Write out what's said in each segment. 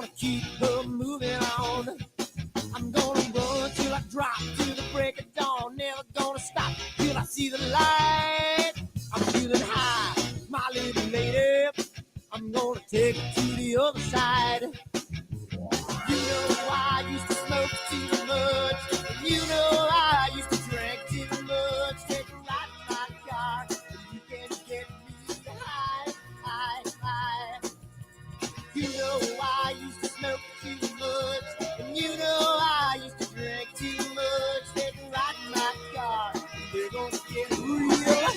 gonna keep her moving on. I'm gonna run till I drop to the break of dawn. Never gonna stop till I see the light. I'm feeling high, my little lady. I'm gonna take it to the other side. You know I used to smoke too much. And you know I used to drink too much. Take a ride in my car, and you can get me high, high, high. You know I used to smoke too much. And you know I used to drink too much. Take a ride in my car, and we're gonna get real.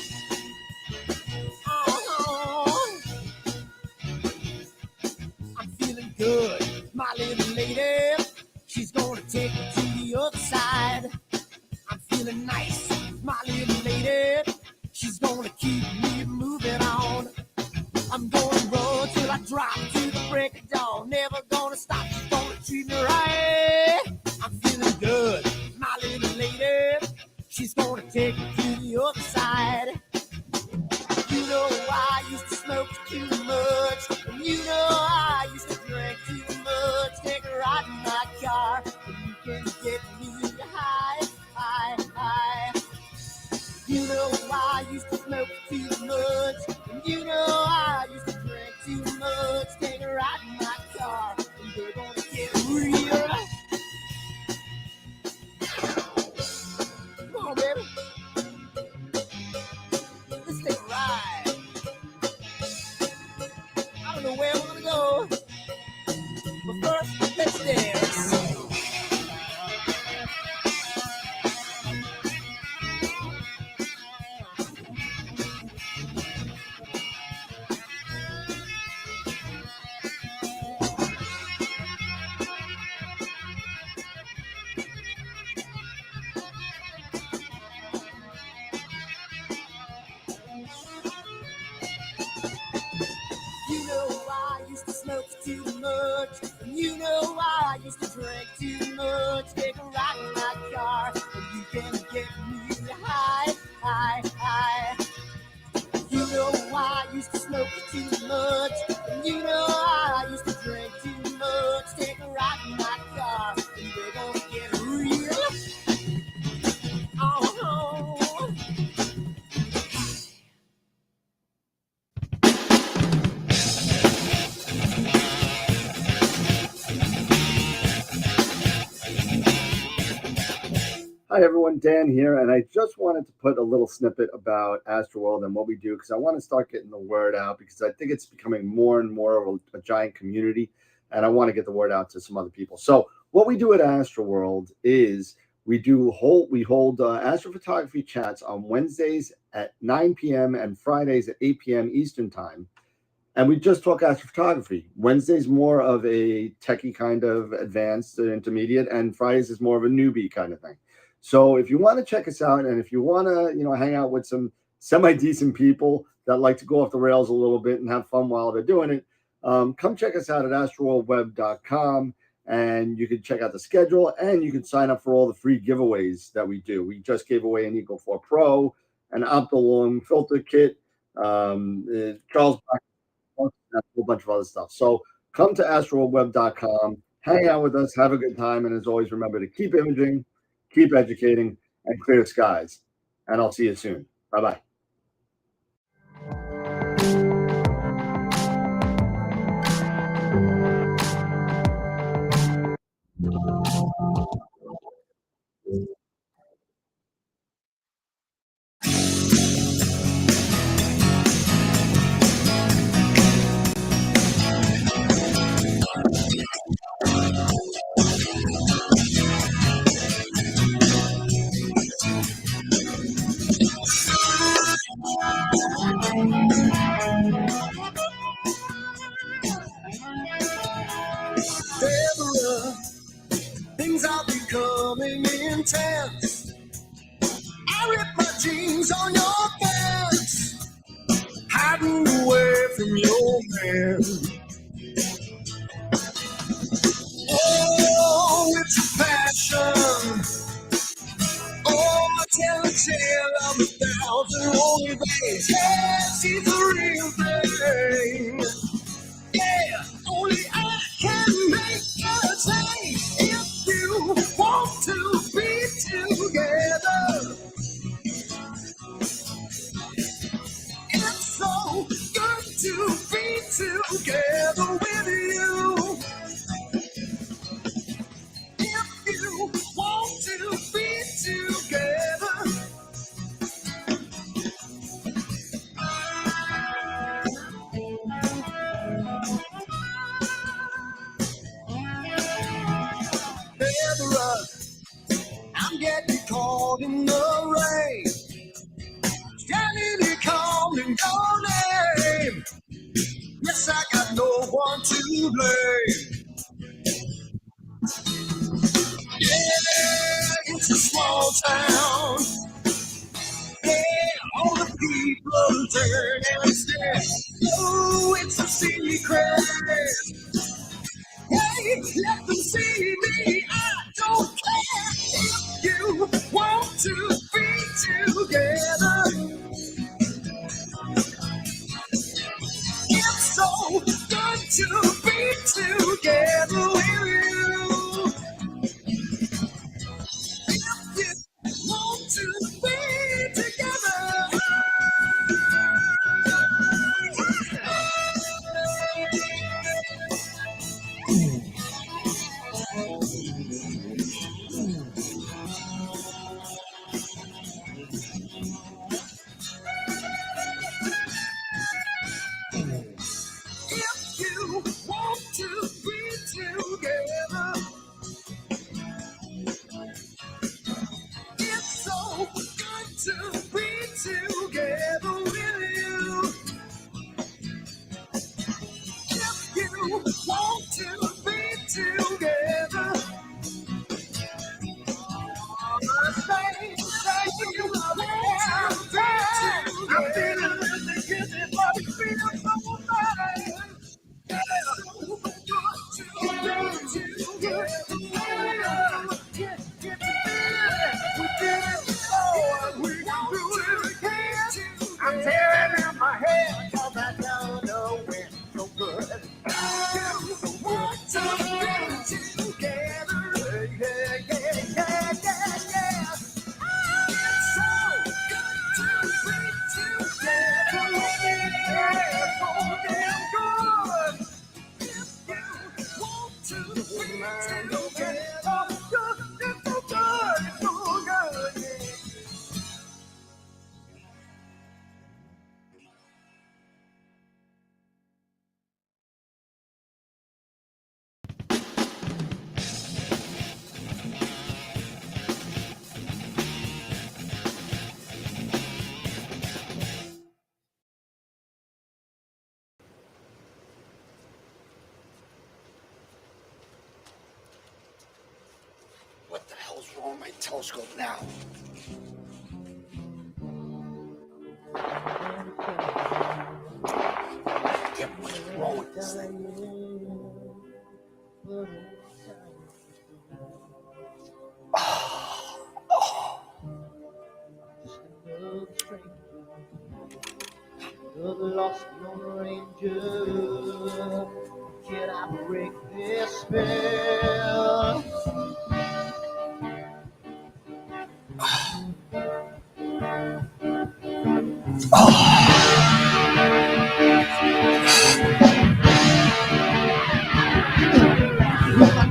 I'm feeling good, my little lady. She's gonna take me to the other side. I'm feeling nice, my little lady. She's gonna keep me moving on. I'm gonna run till I drop to the break of dawn. Never gonna stop, she's gonna treat me right. I'm feeling good, my little lady. She's gonna take me to the other side. You know I used to smoke too much. And you know I used to drink too much. Take a ride in my car, and you can get me high, high, high. You know I used to smoke too much. And you know I used to drink too much. Take a ride in my car, and we're gonna get real. Come on, baby. Let's take a ride. I don't know where we're gonna go, but first, let's dance. You know I used to smoke too much. And you know I used to drink too much. Take a ride in my car, and you can get me high, high, high. You know I used to smoke too much. And you know I used to drink too much. Take a ride in my car, and we're gonna get real. Oh. Hi everyone, Dan here, and I just wanted to put a little snippet about AstroWorld and what we do because I want to start getting the word out because I think it's becoming more and more of a giant community, and I want to get the word out to some other people. So what we do at AstroWorld is we hold astrophotography chats on Wednesdays at 9 p.m. and Fridays at 8 p.m. Eastern time. And we just talk astrophotography. Wednesday's more of a techie kind of advanced intermediate, and Fridays is more of a newbie kind of thing. So if you want to check us out, and if you want to, hang out with some semi-decent people that like to go off the rails a little bit and have fun while they're doing it, come check us out at astroworldweb.com, and you can check out the schedule, and you can sign up for all the free giveaways that we do. We just gave away an Eagle 4 Pro, an Optilong filter kit, Charles Black, a whole bunch of other stuff. So come to astroworldweb.com, hang out with us, have a good time, and as always, remember to keep imaging, keep educating, and clear skies. And I'll see you soon. Bye-bye. Deborah, things are becoming intense. I rip my jeans on your fence, hiding away from your man. Oh, it's a passion. Oh, I tell a tale of 1,000 lonely days. Yeah, she's the real thing. Yeah, only I can make I'm getting caught in the rain, standing here calling your name. Yes, I got no one to blame. Yeah, it's a small town. Yeah, all the people turn and stare. Oh, it's a secret. Hey, let them see me. I don't care if you want to be together. It's so good to be together with you. If you want to be together. If you want to be together, it's so good to be together with you. If you want to be together, say you want to be together. I'm feeling really good, but it feels so bad. I'm tearing out my hair because I don't know when so good. You want to be together. Yeah, yeah, yeah, yeah, yeah. It's so good to be together. Yeah, so damn good. You want to be together. It's so good, it's so good, yeah. What the hell's wrong with my telescope now? Yeah, what's wrong with this thing? The lost Lone Ranger, can I break this spell?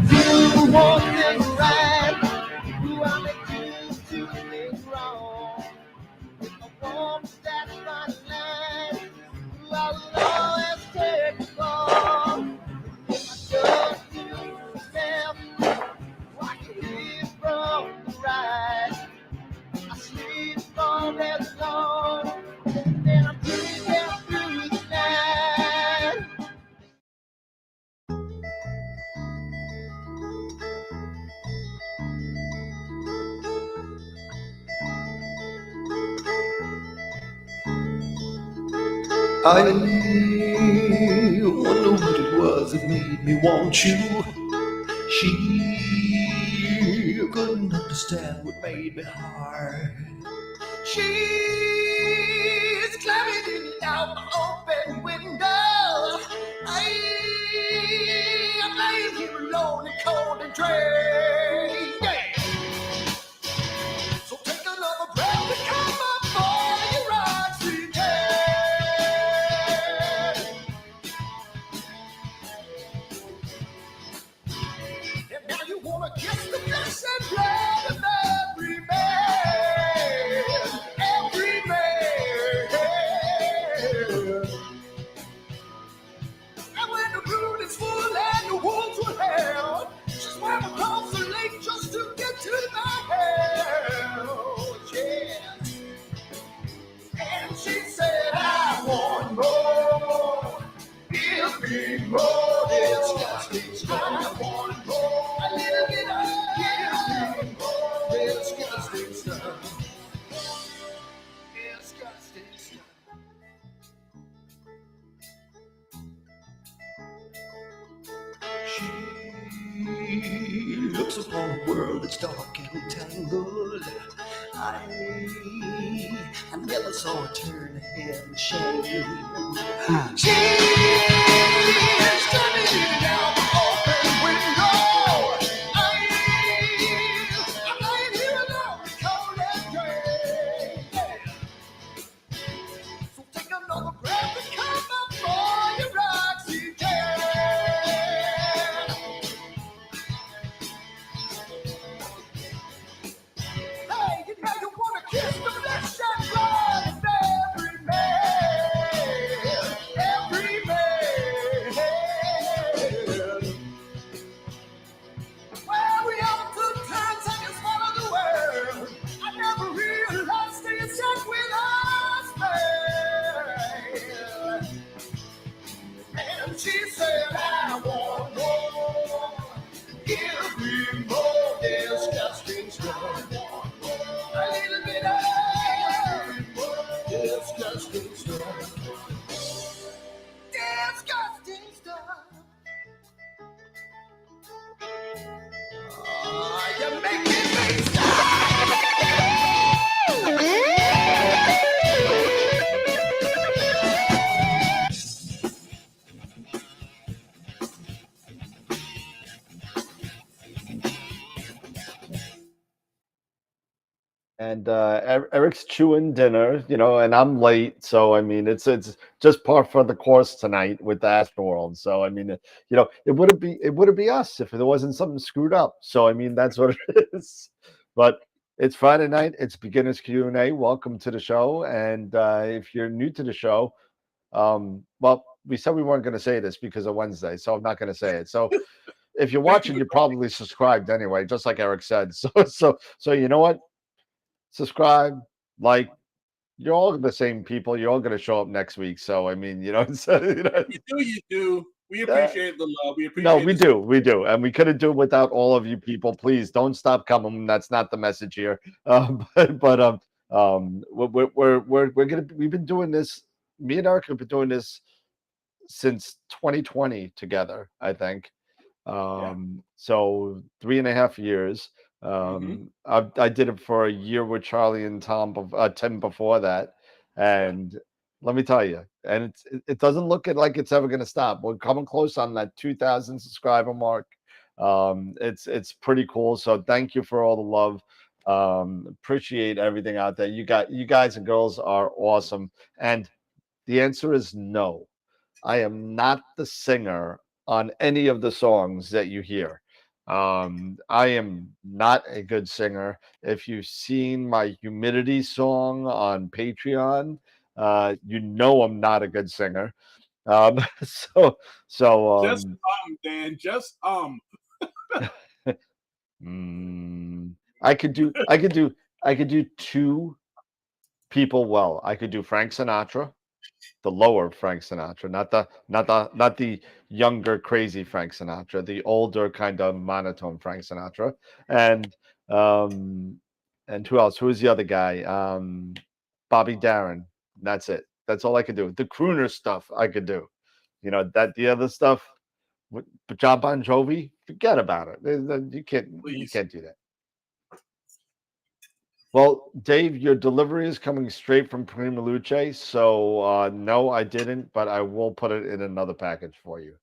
You want things right, who I make choose to things wrong. I want that fine line, who I will always take the fall. If I just do step, I can live from the right. I sleep all day long, and I'm dreaming through the night. I wonder what it was that made me want you. She couldn't understand what made me hard. She's climbing in and out my open window. I'm laying here alone and cold and drained. Yeah. So take another breath and come up for your oxygen. And now you wanna kiss the flesh and blood of every man, every man. And when the room is full and the wolves were held, she swam across the lake just to get to my head. looks upon a world that's dark and tangled. I, I never saw her turn her head and shame. She's coming down the open window. I'm lying here alone, cold and gray. So take another breath and come up for your oxygen. Hey, you know you wanna kiss the flesh and blood of every man, every man. Well, we all took turns and you swallowed the world. I never realized till you said we lost man. And she said, I want more. Give me more disgusting stuff. A little bit of disgusting stuff. Disgusting stuff. Oh, you're making me stop. And Eric's chewing dinner, and I'm late, so I mean, it's just par for the course tonight with the AstroWorld. So I mean, it wouldn't be us if there wasn't something screwed up. So I mean, that's what it is. But it's Friday night. It's beginners Q&A. Welcome to the show. And if you're new to the show, well, we said we weren't going to say this because of Wednesday, so I'm not going to say it. So if you're watching, you're probably subscribed anyway, just like Eric said. So you know what? Subscribe, like, you're all the same people. You're all going to show up next week. So I mean, You do. We uh, appreciate the love. We no, appreciate we the do, and we couldn't do it without all of you people. Please don't stop coming. That's not the message here. We've been doing this. Me and Eric have been doing this since 2020 together, I think. So 3.5 years. I did it for a year with Charlie and Tim before that, and let me tell you, and it doesn't look like it's ever going to stop. We're coming close on that 2,000 subscriber mark. It's pretty cool. So thank you for all the love. Appreciate everything out there. You guys and girls are awesome, and the answer is no. I am not the singer on any of the songs that you hear. I am not a good singer. If you've seen my humidity song on Patreon, you know I'm not a good singer. Um, so so just Dan. Just I could do two people well. I could do Frank Sinatra, the lower Frank Sinatra, not the younger crazy Frank Sinatra, the older kind of monotone Frank Sinatra, and um, and who else? Who is the other guy? Bobby Darin. That's it. That's all I could do. The crooner stuff I could do. That the other stuff. But John Bon Jovi, forget about it. You can't you please. can't do that. Well, Dave, your delivery is coming straight from Prima Luce. So, no, I didn't, but I will put it in another package for you.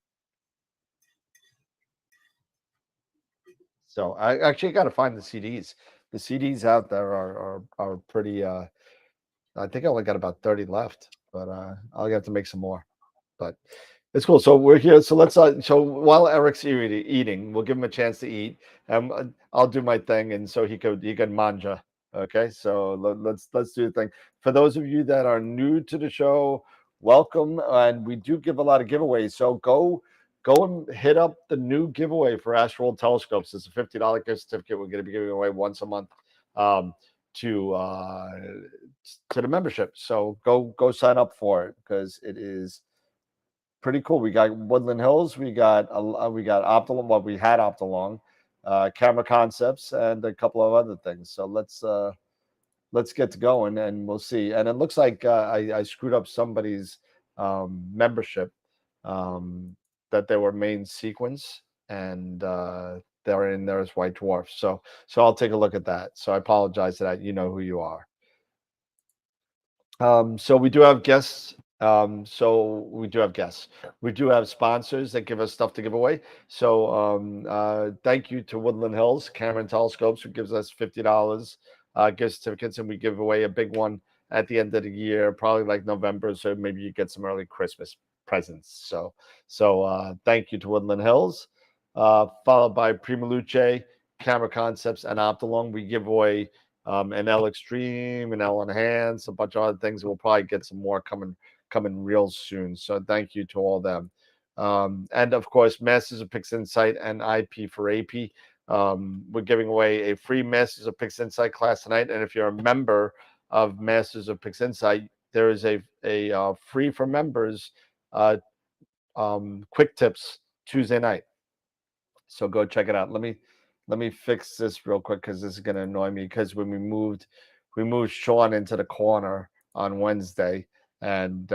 So, I actually got to find the CDs. The CDs out there are pretty. I think I only got about 30 left, but I'll have to make some more. But it's cool. So we're here. So let's. So while Eric's eating, we'll give him a chance to eat, and I'll do my thing, and so he can manja. Okay. So let's do the thing. For those of you that are new to the show, welcome, and we do give a lot of giveaways. So go and hit up the new giveaway for AstroWorld telescopes. It's a $50 gift certificate. We're going to be giving away once a month. To to the membership. So go sign up for it because it is pretty cool. We got Woodland Hills, we got Optilong. Well, we had Optilong, Camera Concepts, and a couple of other things. So let's get to going, and we'll see. And it looks like I screwed up somebody's membership that they were main sequence, and they're in there as white dwarfs. So I'll take a look at that. So I apologize to that. You know who you are. So we do have guests. So we do have guests. We do have sponsors that give us stuff to give away. So thank you to Woodland Hills, Cameron Telescopes, who gives us $50 gift certificates, and we give away a big one at the end of the year, probably like November. So maybe you get some early Christmas presents. So thank you to Woodland Hills, followed by Prima Luce, Camera Concepts, and Optilong. We give away an L Extreme, an L Enhance, a bunch of other things. We'll probably get some more coming real soon. So thank you to all of them. And of course, Masters of Pix Insight and IP for AP. We're giving away a free Masters of Pix Insight class tonight. And if you're a member of Masters of Pix Insight, there is a free for members quick tips Tuesday night. So go check it out. Let me fix this real quick because this is going to annoy me. Because when we moved Sean into the corner on Wednesday, and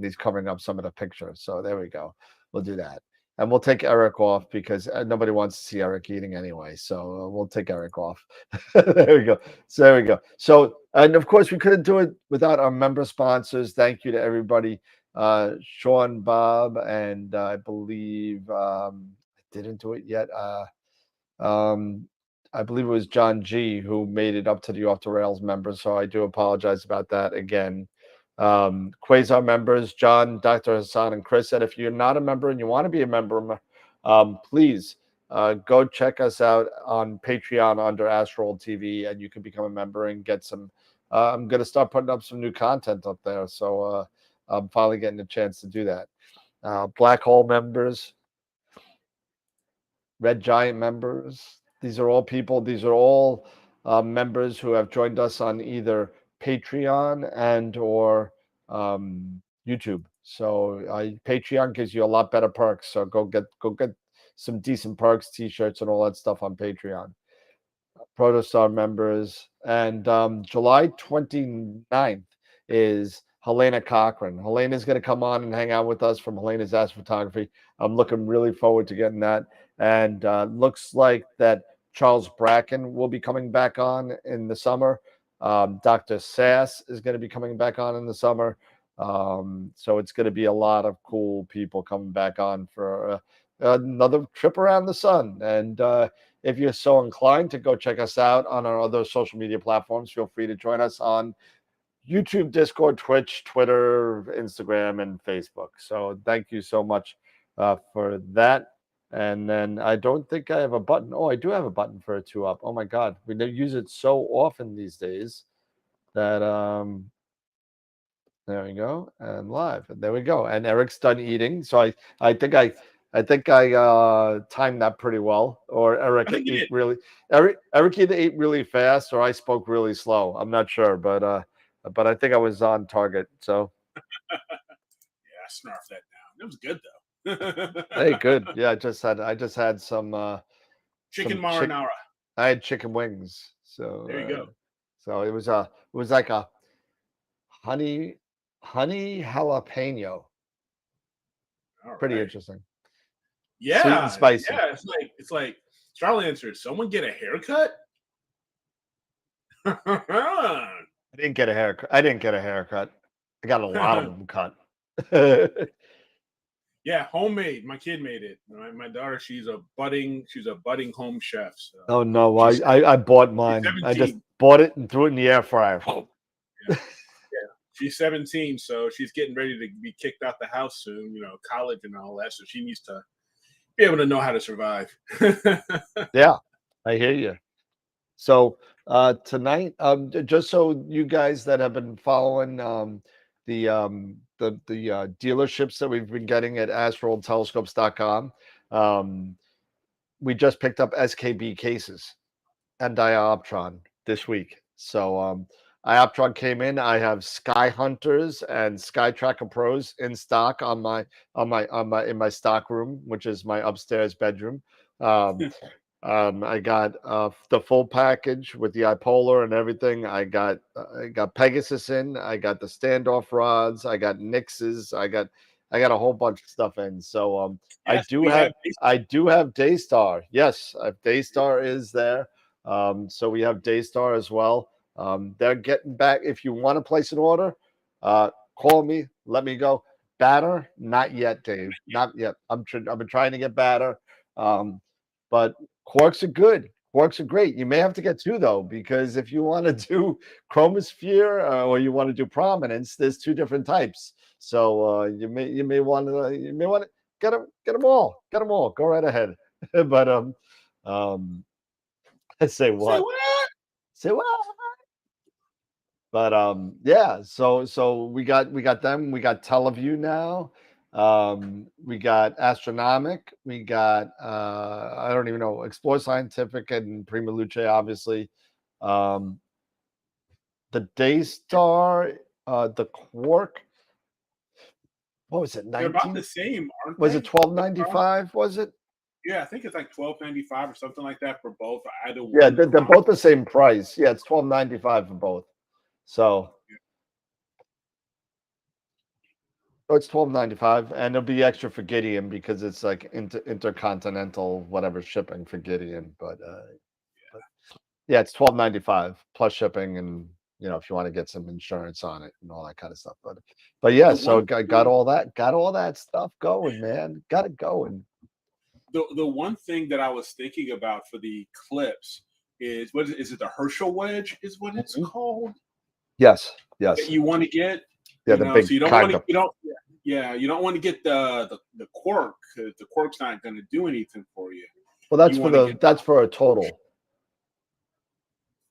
he's covering up some of the pictures. So there we go. We'll do that, and we'll take Eric off because nobody wants to see Eric eating anyway. So we'll take Eric off. There we go. So there we go. So and of course we couldn't do it without our member sponsors. Thank you to everybody. Sean, Bob, and I believe didn't do it yet. Um, I believe it was John G who made it up to the Off the Rails members, so I do apologize about that again. Quasar members, John, Dr. Hassan, and Chris said if you're not a member and you want to be a member, please go check us out on Patreon under AstroWorld TV, and you can become a member and get some. I'm going to start putting up some new content up there, so I'm finally getting a chance to do that. Black Hole members, Red Giant members. These are all people. These are all members who have joined us on either Patreon and or YouTube. So Patreon gives you a lot better perks. So go get some decent perks, T-shirts, and all that stuff on Patreon. Protostar members, and July 29th is Helena Cochran. Helena's going to come on and hang out with us from Helena's Astrophotography. I'm looking really forward to getting that. And looks like that Charles Bracken will be coming back on in the summer. Dr. Sass is going to be coming back on in the summer. So it's going to be a lot of cool people coming back on for another trip around the sun. And if you're so inclined to go check us out on our other social media platforms, feel free to join us on YouTube, Discord, Twitch, Twitter, Instagram, and Facebook. So thank you so much for that. And then I don't think I have a button. Oh, I do have a button for a 2-up. Oh my God. We use it so often these days that there we go. And live. And there we go. And Eric's done eating. So I think I timed that pretty well. Or Eric ate really Eric either ate really fast or I spoke really slow. I'm not sure, but I think I was on target. So yeah, I snarfed that down. It was good though. Hey, good. Yeah, I just had some chicken marinara. I had chicken wings. So there you go. So it was like a honey jalapeno. Pretty interesting. Yeah, sweet and spicy. Yeah, it's like Charlie answered. Someone get a haircut? I didn't get a haircut. I got a lot of them cut. Yeah, homemade. My kid made it. My daughter, she's a budding home chef. So. Oh no, I bought mine. I just bought it and threw it in the air fryer. Yeah. She's 17, so she's getting ready to be kicked out the house soon, college and all that. So she needs to be able to know how to survive. Yeah, I hear you. So tonight, just so you guys that have been following the dealerships that we've been getting at AstroWorldTelescopes.com, we just picked up SKB cases and Dioptron this week. So Ioptron came in. I have Sky Hunters and Sky Tracker Pros in stock in my stock room, which is my upstairs bedroom. I got the full package with the ipolar and everything. I got Pegasus in. I got the standoff rods. I got Nixes. I I got a whole bunch of stuff in. So I Yes, do we have. have I do have Daystar. Yes, Daystar is there. So we have Daystar as well. They're getting back. If you want to place an order, call me. Let me go. Batter, not yet, Dave. Not yet. I've been trying to get batter. Um, but quarks are good. Quarks are great. You may have to get two though, because if you want to do chromosphere or you want to do prominence, there's two different types. So you may want to get them all. Go right ahead. But um, say Say what? what? Say what? But yeah, so we got them. We got Teleview now. We got Astronomic. We got I don't even know, Explore Scientific and Prima Luce, obviously. Um, the Daystar, the Quark. What was it? They're about the 19? same, aren't Was it they? 12.95? Was it? Yeah, I think it's like 12.95 or something like that for both, or either Yeah, one. they're both the same price. Yeah, it's 12.95 for both. So oh, it's 12.95, and there'll be extra for Gideon because it's like intercontinental whatever shipping for Gideon. But yeah, it's 12.95 plus shipping, and if you want to get some insurance on it and all that kind of stuff. But yeah, The so one got thing, all that stuff going, man. Got it going. the one thing that I was thinking about for the clips is is it the Herschel wedge? Is what it's Mhm. called Yes, that yes, you want to get? yeah, the So big you don't want kind to of. you don't yeah you don't want to get the quark because the quark's not going to do anything for you. Well, You want to get that's for a total.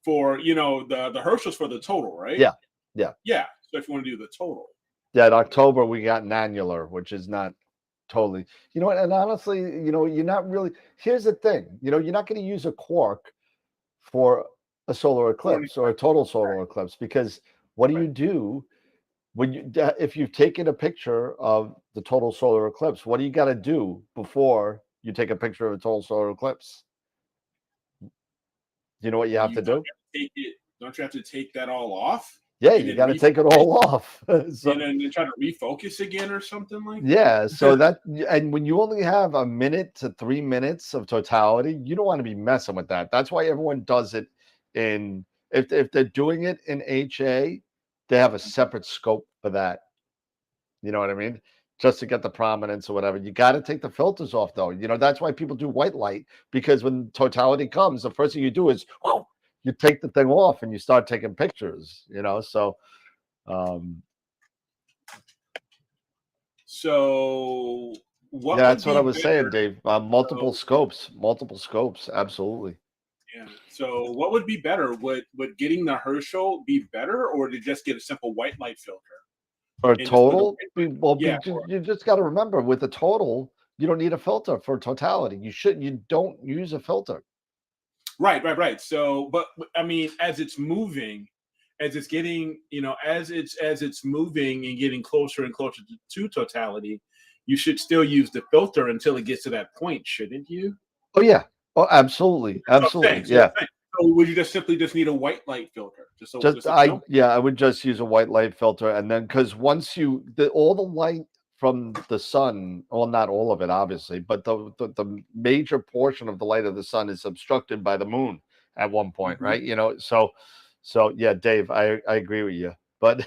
for the Herschel's for the total, right? Yeah, yeah. Yeah. So if you want to do the total, Yeah, in October we got an annular, which is not totally. You know what? And honestly, you're not really. Here's the thing. You're not going to use a quark for a solar for eclipse or a total solar eclipse, because what do right. you do when if you've taken a picture of the total solar eclipse? What do you got to do before you take a picture of a total solar eclipse? You know what you have You to don't do? have to take it. Don't you have to take that all off Yeah, and you then got to take it all off. So then try to refocus again or something like that? yeah, so and when you only have a minute to 3 minutes of totality, you don't want to be messing with that. That's why everyone does it in if they're doing it in HA, they have a separate scope for that. You know what I mean? Just to get the prominence or whatever. You got to take the filters off though. That's why people do white light, because when totality comes, the first thing you do is you take the thing off and you start taking pictures. So um So yeah, what would that's what I be was saying, better? Dave. So, Multiple scopes, absolutely. yeah. So what would be better? Would getting the Herschel be better, or to just get a simple white light filter For a and just put the total, white light? Yeah. you just got to remember, with the total, you don't need a filter for totality. You don't use a filter. Right. So, but I mean, as it's moving, as it's getting, as it's moving and getting closer and closer to totality, you should still use the filter until it gets to that point, shouldn't you? Oh yeah. Oh, absolutely. That's what I'm saying. Absolutely. So, that's Yeah. what I'm saying. So would you just simply just need a white light filter, Just just a film? I would just use a white light filter, and then because once all the light from the sun, well, not all of it, obviously, but the major portion of the light of the sun is obstructed by the moon at one point, Mm-hmm. right? So yeah, Dave, I agree with you, but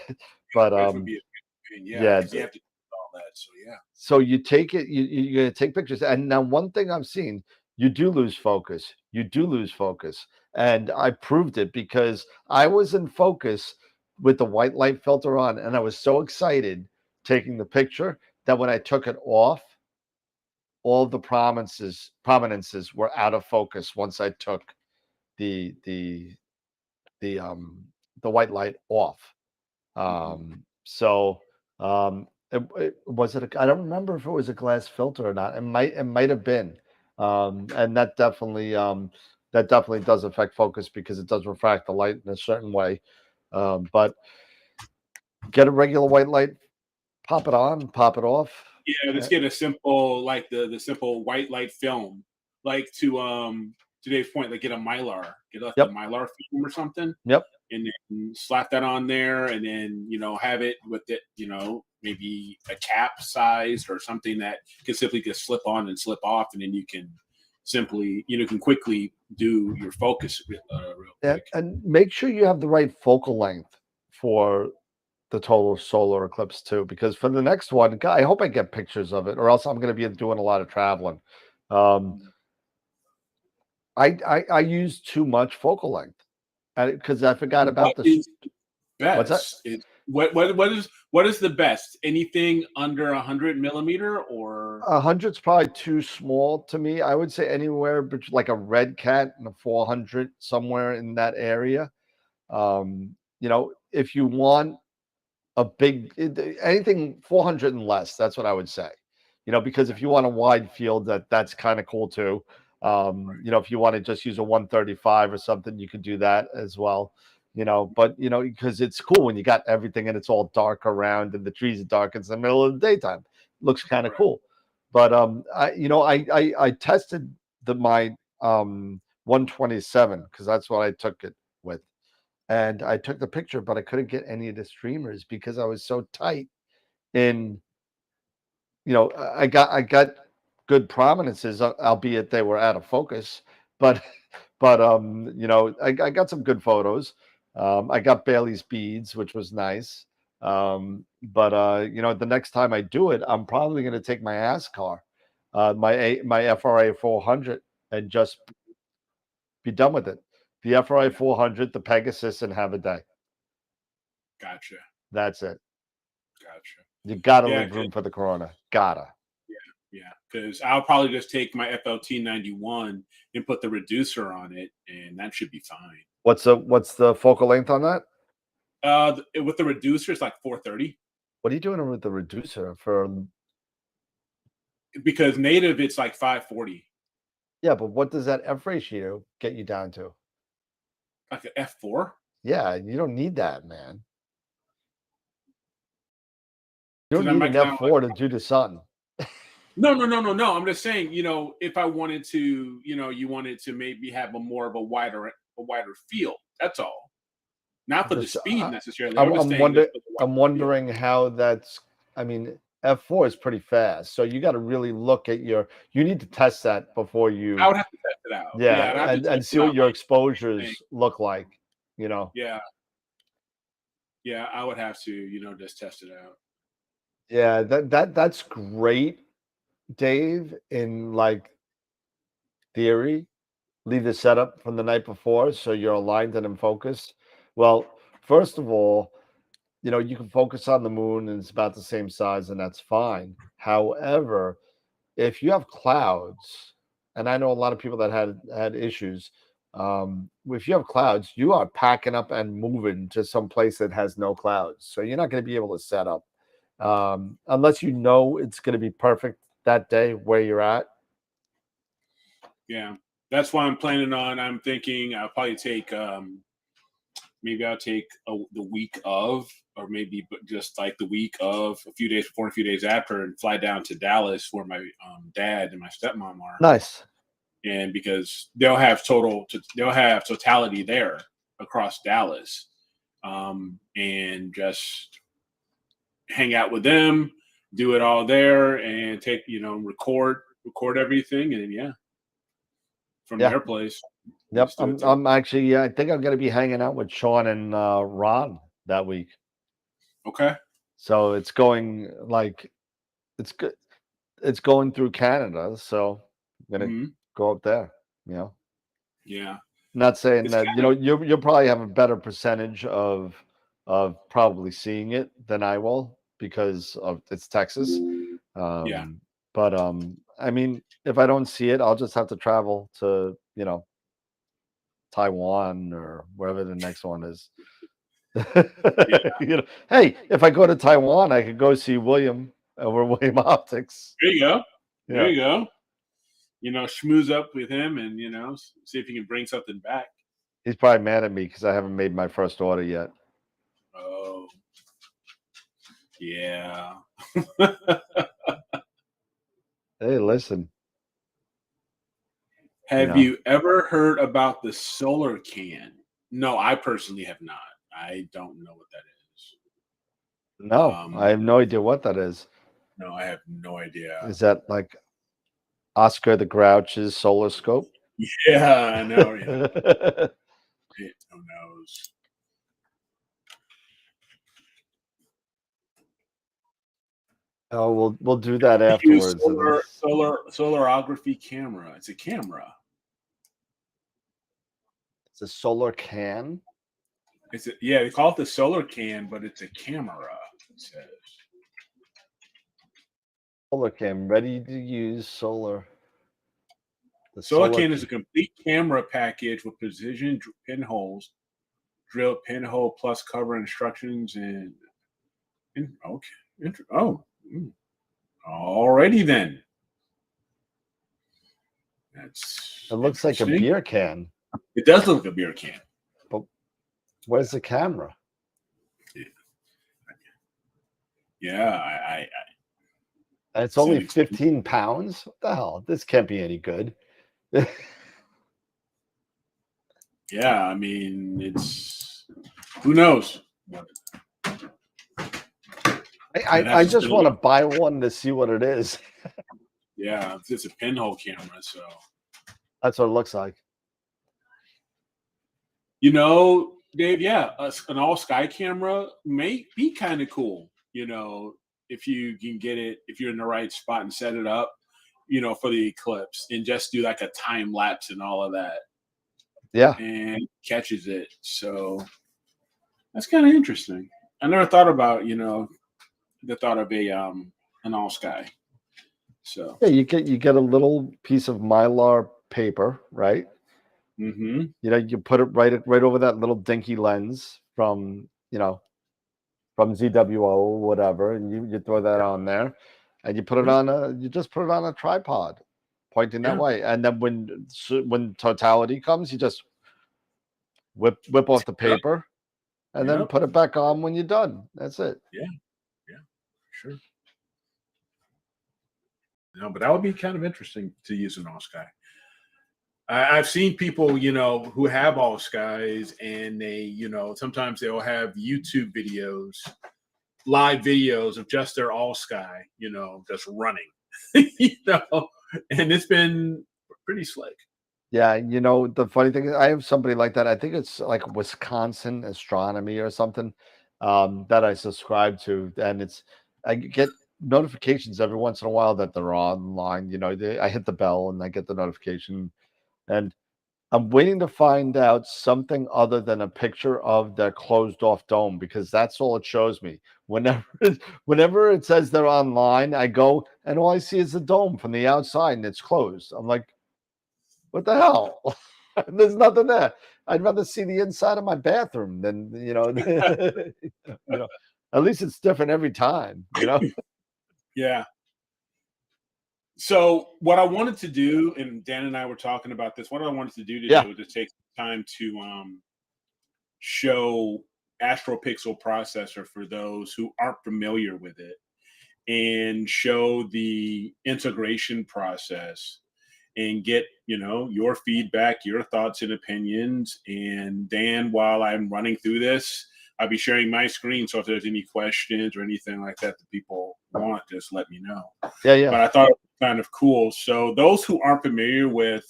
but Which would be a good thing, yeah, yeah. because you have to do all that. So yeah. So you take it, you're gonna take pictures. And now one thing I've seen, you do lose focus. You do lose focus. And I proved it because I was in focus with the white light filter on, and I was so excited taking the picture that when I took it off, all of the prominences were out of focus once I took the the the the white light off. Mm-hmm. So was it I don't remember if it was a glass filter or not. It might have been. And that definitely does affect focus because it does refract the light in a certain way. But get a regular white light, pop it on, pop it off. Yeah, Uh, just get a simple like the simple white light film, like to Dave's point, like get a Mylar, get like Yep. the Mylar film or something, Yep. and then slap that on there, and then have it with it, maybe a cap sized or something that can simply just slip on and slip off, and then you can simply can quickly do your focus real quick. And make sure you have the right focal length for the total solar eclipse too, because for the next one, I hope I get pictures of it, or else I'm going to be doing a lot of traveling. I use too much focal length because I forgot about What is What's that? best? What is the best? Anything under 100 millimeter or 100's probably too small to me. I would say anywhere between like a red cat and a 400, somewhere in that area. If you want a big anything 400 and less, that's what I would say. Because if you want a wide field, that's kind of cool too. If you want to just use a 135 or something, you could do that as well. But because it's cool when you got everything and it's all dark around and the trees are dark. It's the middle of the daytime. Looks kind of cool. But I tested my 127 because that's what I took it with. And I took the picture, but I couldn't get any of the streamers because I was so tight in, I got good prominences, albeit they were out of focus, but I got some good photos. I got Bailey's beads, which was nice. But the next time I do it, I'm probably going to take my ASCAR, my FRA 400, and just be done with it. The FRA 400, the Pegasus, and have a day. Gotcha. That's it. Gotcha. You gotta leave room for the Corona. Gotta. Yeah. Because I'll probably just take my FLT 91 and put the reducer on it, and that should be fine. What's the focal length on that? With the reducer, it's like 430. What are you doing with the reducer for? Because native, it's like 540. Yeah, but what does that f ratio get you down to? Like an f4? Yeah, you don't need that, man. You don't need an f4 to do the sun. No. I'm just saying, if I wanted to, you wanted to maybe have more of a wider field. That's all. Not for the speed necessarily. I'm wondering how that's. I mean, f4 is pretty fast, so you got to really look at you need to test that before you. I would have to test it out. Yeah, and see what your exposures look like. Yeah, I would have to, just test it out. Yeah, that's great, Dave, in like theory. Leave the setup from the night before so you're aligned and in focus. Well, first of all, you can focus on the moon and it's about the same size and that's fine. However, if you have clouds, and I know a lot of people that had issues, if you have clouds, you are packing up and moving to some place that has no clouds. So you're not going to be able to set up unless it's going to be perfect that day where you're at. Yeah, that's why I'm thinking I'll probably take maybe I'll take the week of, or maybe just like the week of, a few days before, a few days after, and fly down to Dallas where my dad and my stepmom are. Nice. And because they'll have totality there across Dallas, and just hang out with them, do it all there, and take record everything, and from their place. Yep, I'm actually. I think I'm going to be hanging out with Sean and Ron that week. Okay. So it's going it's good. It's going through Canada, so I'm gonna go up there. Yeah. Not saying that you'll probably have a better percentage of probably seeing it than I will because of it's Texas. But I mean, if I don't see it, I'll just have to travel to Taiwan or wherever the next one is. Hey, if I go to Taiwan, I could go see William over William Optics. There you go. There you go. Schmooze up with him and see if he can bring something back. He's probably mad at me because I haven't made my first order yet. Oh, yeah. Hey, listen. Have you ever heard about the solar can? No, I personally have not. I don't know what that is. No, I have no idea what that is. No, I have no idea. Is that like Oscar the Grouch's solar scope? Yeah, I know. Yeah. Who knows? Oh, we'll do that Use afterwards. solarography camera. It's a camera. It's a solar can. Yeah, they call it the solar can, but it's a camera. It says Solar cam, ready to use solar. The solar can is a complete camera package with precision pinholes, drill pinhole plus cover instructions and okay. Alrighty then. It looks like a beer can. It does look like a beer can. But where's the camera? Yeah, it's only 15 pounds. What the hell? This can't be any good. Yeah, I mean, it's who knows. I just want to buy one to see what it is. Yeah, it's a pinhole camera, so that's what it looks like. You know, Dave, yeah, an all sky camera may be kind of cool, you know, if you can get it, if you're in the right spot and set it up, you know, for the eclipse and just do like a time lapse and all of that. Yeah. And catches it. So that's kind of interesting. I never thought about, you know, the thought of an all sky. So yeah, you get a little piece of Mylar paper, right? Mm-hmm. You know, you put it right over that little dinky lens from, you know, from ZWO or whatever, and you throw that on there, and you put it on you just put it on a tripod, pointing that way, and then when totality comes, you just whip off the paper, and then put it back on when you're done. That's it. Yeah, sure. No, but that would be kind of interesting to use an all sky. I've seen people, you know, who have all skies, and they, you know, sometimes they'll have YouTube videos, live videos of just their all sky, you know, just running, you know, and it's been pretty slick. Yeah, you know, the funny thing is I have somebody like that. I think it's like Wisconsin Astronomy or something that I subscribe to, and I get notifications every once in a while that they're online. You know, I hit the bell and I get the notification. And I'm waiting to find out something other than a picture of their closed off dome, because that's all it shows me. Whenever it says they're online, I go and all I see is the dome from the outside and it's closed. I'm like, what the hell? There's nothing there. I'd rather see the inside of my bathroom than, you know, you know, at least it's different every time, you know? Yeah. So what I wanted to do, and Dan and I were talking about this, what I wanted to do today was to take time to show AstroPixel processor for those who aren't familiar with it, and show the integration process and get, you know, your feedback, your thoughts and opinions. And Dan, while I'm running through this, I'll be sharing my screen. So if there's any questions or anything like that that people want, just let me know. Yeah. But I thought it was kind of cool. So those who aren't familiar with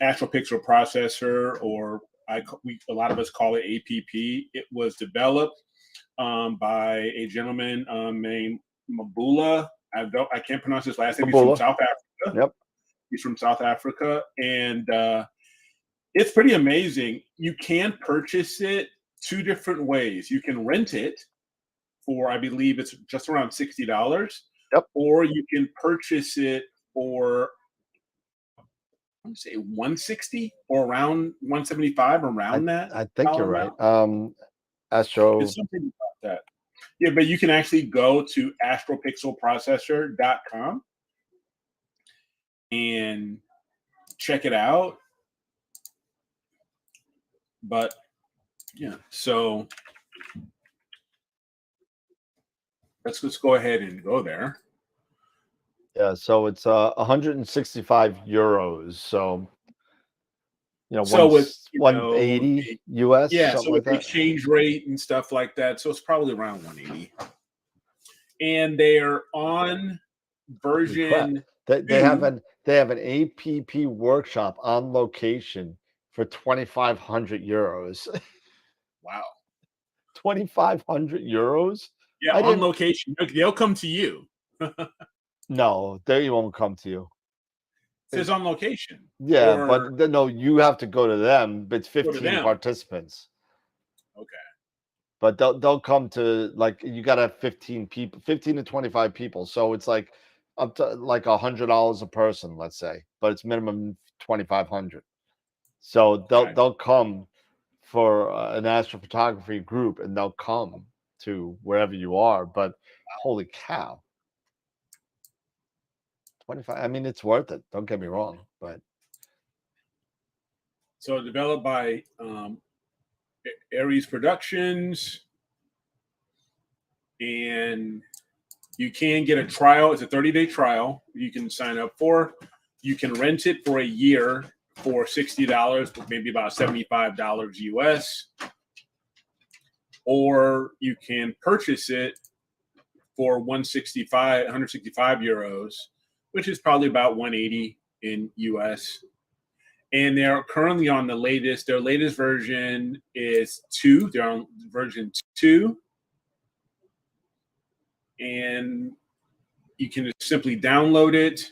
AstroPixel processor, or a lot of us call it APP, it was developed by a gentleman named Mabula. I can't pronounce his last name. He's from South Africa. Yep. He's from South Africa, and it's pretty amazing. You can purchase it two different ways. You can rent it for, I believe it's just around $60. Yep. Or you can purchase it for, I want to say $160 or around $175, around that. I think you're right. Astro. It's something about that. Yeah, but you can actually go to astropixelprocessor.com and check it out. But yeah, so let's go ahead and go there. Yeah, so it's 165 euros. So So with 180 US, yeah, something so like with the that. exchange rate and stuff like that, so it's probably around 180. And they're on Holy crap! version They have 2. an APP workshop on location for 2,500 euros. Wow. 2,500 euros? Yeah, I on didn't. location. They'll come to you. It No, they won't come to you. says on location, Yeah, or but no, you have to go to them. It's go to 15 them. participants. Okay. But they'll come to, like, you gotta have 15 people, 15 to 25 people. So it's like up to like $100 a person, let's say, but it's minimum 2,500. So Okay. they'll come for an astrophotography group, and they'll come to wherever you are. But holy cow, 25. I mean, it's worth it. Don't get me wrong, but So developed by Aries Productions, and you can get a trial. It's a 30-day trial you can sign up for. You can rent it for a year for $60, maybe about $75 US, or you can purchase it for 165 euros, which is probably about 180 in US. And they're currently on the latest. Their latest version is 2. They're on version 2, and you can simply download it.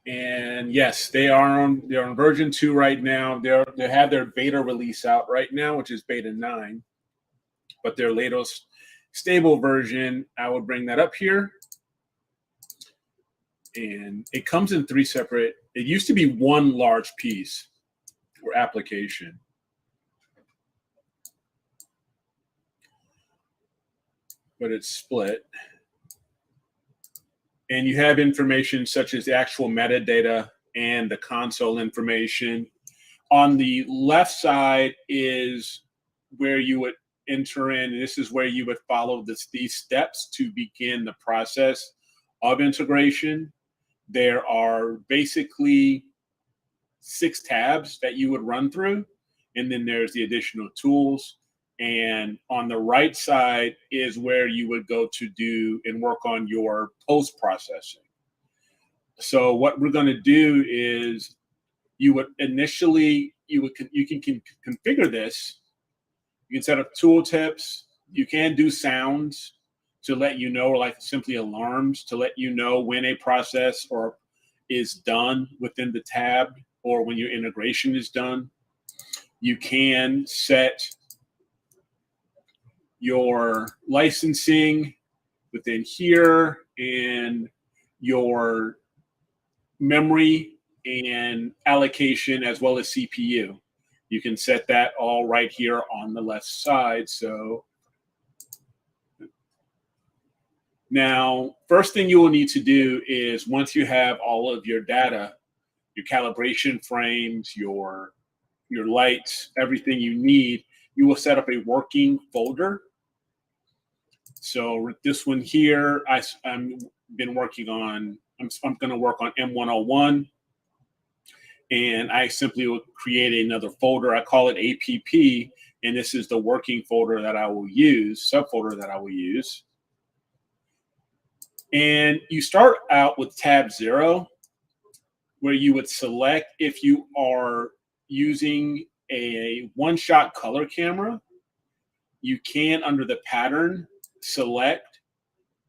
And yes, they're on version 2 right now. They have their beta release out right now, which is beta 9. But their latest stable version, I will bring that up here. And it comes in 3 separate. It used to be one large piece or application. But it's split. And you have information such as the actual metadata and the console information. On the left side is where you would enter in, and this is where you would follow these steps to begin the process of integration. There are basically 6 tabs that you would run through, and then there's the additional tools. And on the right side is where you would go to do and work on your post processing. So what we're going to do is you would initially you can configure this. You can set up tooltips. You can do sounds to let you know, or like simply alarms to let you know when a process or is done within the tab, or when your integration is done. You can set your licensing within here, and your memory and allocation, as well as CPU. You can set that all right here on the left side. So now, first thing you will need to do is, once you have all of your data, your calibration frames, your lights, everything you need, you will set up a working folder. So this one here, I'm been working on. I'm going to work on M101, and I simply will create another folder. I call it APP, and this is the working folder that I will use, subfolder that I will use. And you start out with tab 0, where you would select if you are using a one-shot color camera. You can, under the pattern, select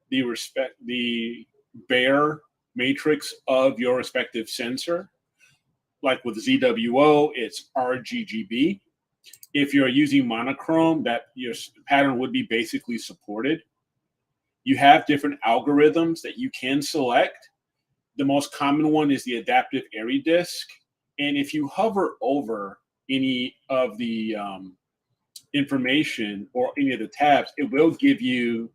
the bare matrix of your respective sensor. Like with ZWO, it's RGGB. If you're using monochrome, that your pattern would be basically supported. You have different algorithms that you can select. The most common one is the adaptive Airy disk. And if you hover over any of the information or any of the tabs, it will give you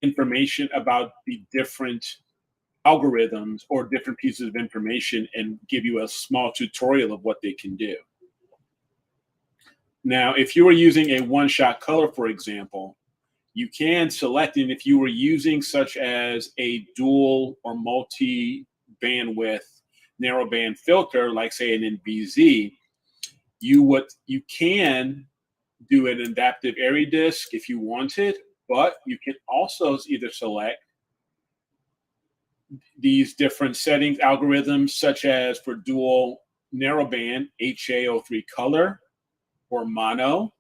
information about the different algorithms or different pieces of information, and give you a small tutorial of what they can do. Now, if you are using a one-shot color, for example, you can select, and if you were using such as a dual or multi bandwidth narrowband filter, like say an NBZ, you can do an adaptive area disk if you wanted, but you can also either select these different settings algorithms, such as for dual narrowband HA03 color or mono.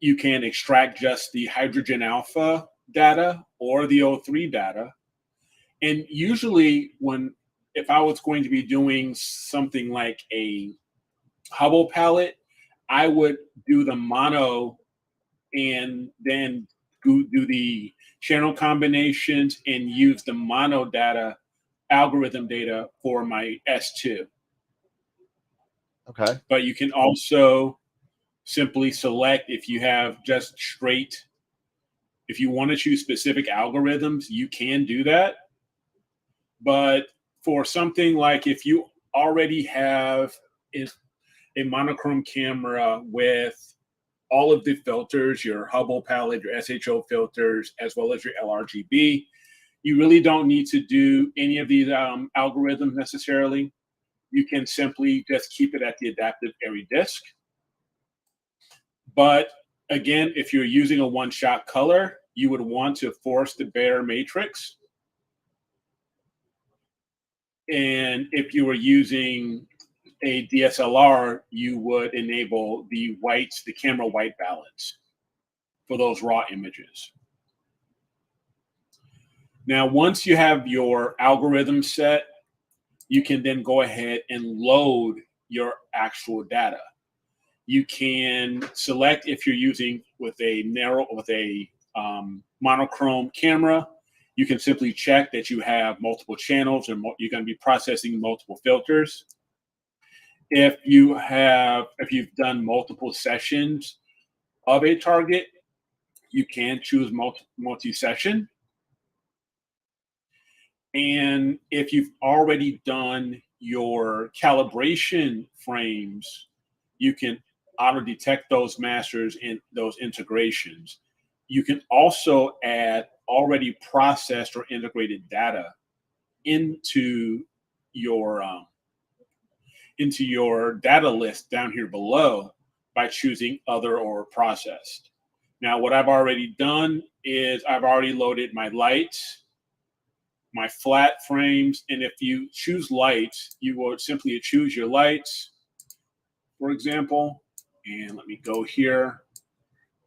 You can extract just the hydrogen alpha data or the O3 data. And usually if I was going to be doing something like a Hubble palette, I would do the mono and then do the channel combinations and use the mono data algorithm data for my S2. Okay. But you can also simply select, if you have just straight, if you want to choose specific algorithms, you can do that. But for something like if you already have a monochrome camera with all of the filters, your Hubble palette, your SHO filters, as well as your LRGB, you really don't need to do any of these algorithms necessarily. You can simply just keep it at the adaptive area disk. But again, if you're using a one-shot color, you would want to force the bare matrix. And if you were using a DSLR, you would enable the whites, the camera white balance for those raw images. Now, once you have your algorithm set, you can then go ahead and load your actual data. You can select if you're using with a monochrome camera. You can simply check that you have multiple channels and you're going to be processing multiple filters. If you've done multiple sessions of a target, you can choose multi-session. And if you've already done your calibration frames, you can auto detect those masters and those integrations. You can also add already processed or integrated data into your data list down here below by choosing other or processed. Now, what I've already done is I've already loaded my lights, my flat frames, and if you choose lights, you will simply choose your lights, for example, and let me go here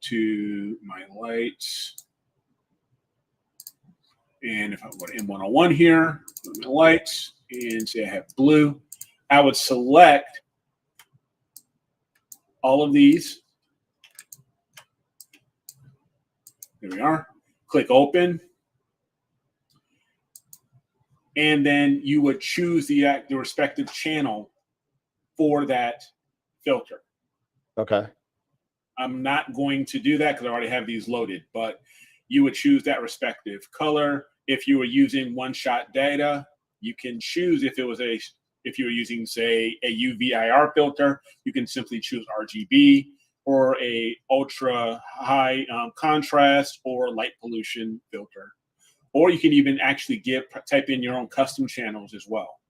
to my lights. And if I go to M101 here, my lights, and say I have blue, I would select all of these. There we are. Click open. And then you would choose the respective channel for that filter. Okay. I'm not going to do that because I already have these loaded, but you would choose that respective color. If you were using one-shot data, you can choose if you were using, say, a UV-IR filter, you can simply choose RGB, or a ultra high contrast or light pollution filter. Or you can even actually type in your own custom channels as well.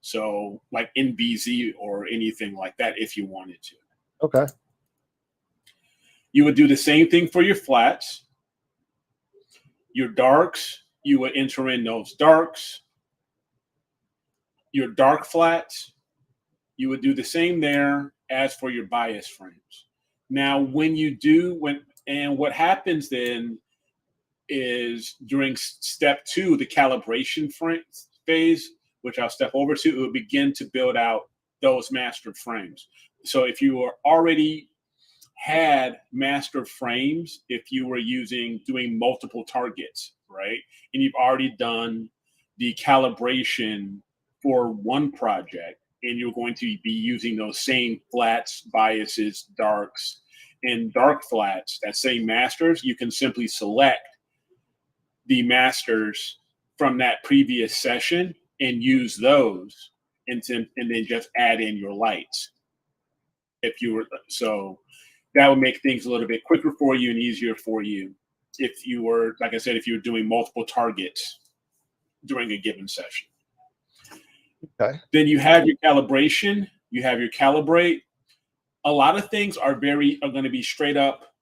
So like NBZ or anything like that if you wanted to. Okay. You would do the same thing for your flats. Your darks, you would enter in those darks. Your dark flats, you would do the same there as for your bias frames. Now, what happens then is during step 2, the calibration phase, which I'll step over to, it will begin to build out those master frames. So if you are already had master frames, if you were doing multiple targets, right? And you've already done the calibration for one project, and you're going to be using those same flats, biases, darks, and dark flats, that same masters, you can simply select the masters from that previous session and use those, and then just add in your lights. that would make things a little bit quicker for you and easier for you if you were, like I said, if you were doing multiple targets during a given session. Okay. Then you have your calibration, you have your calibrate. A lot of things are going to be straight up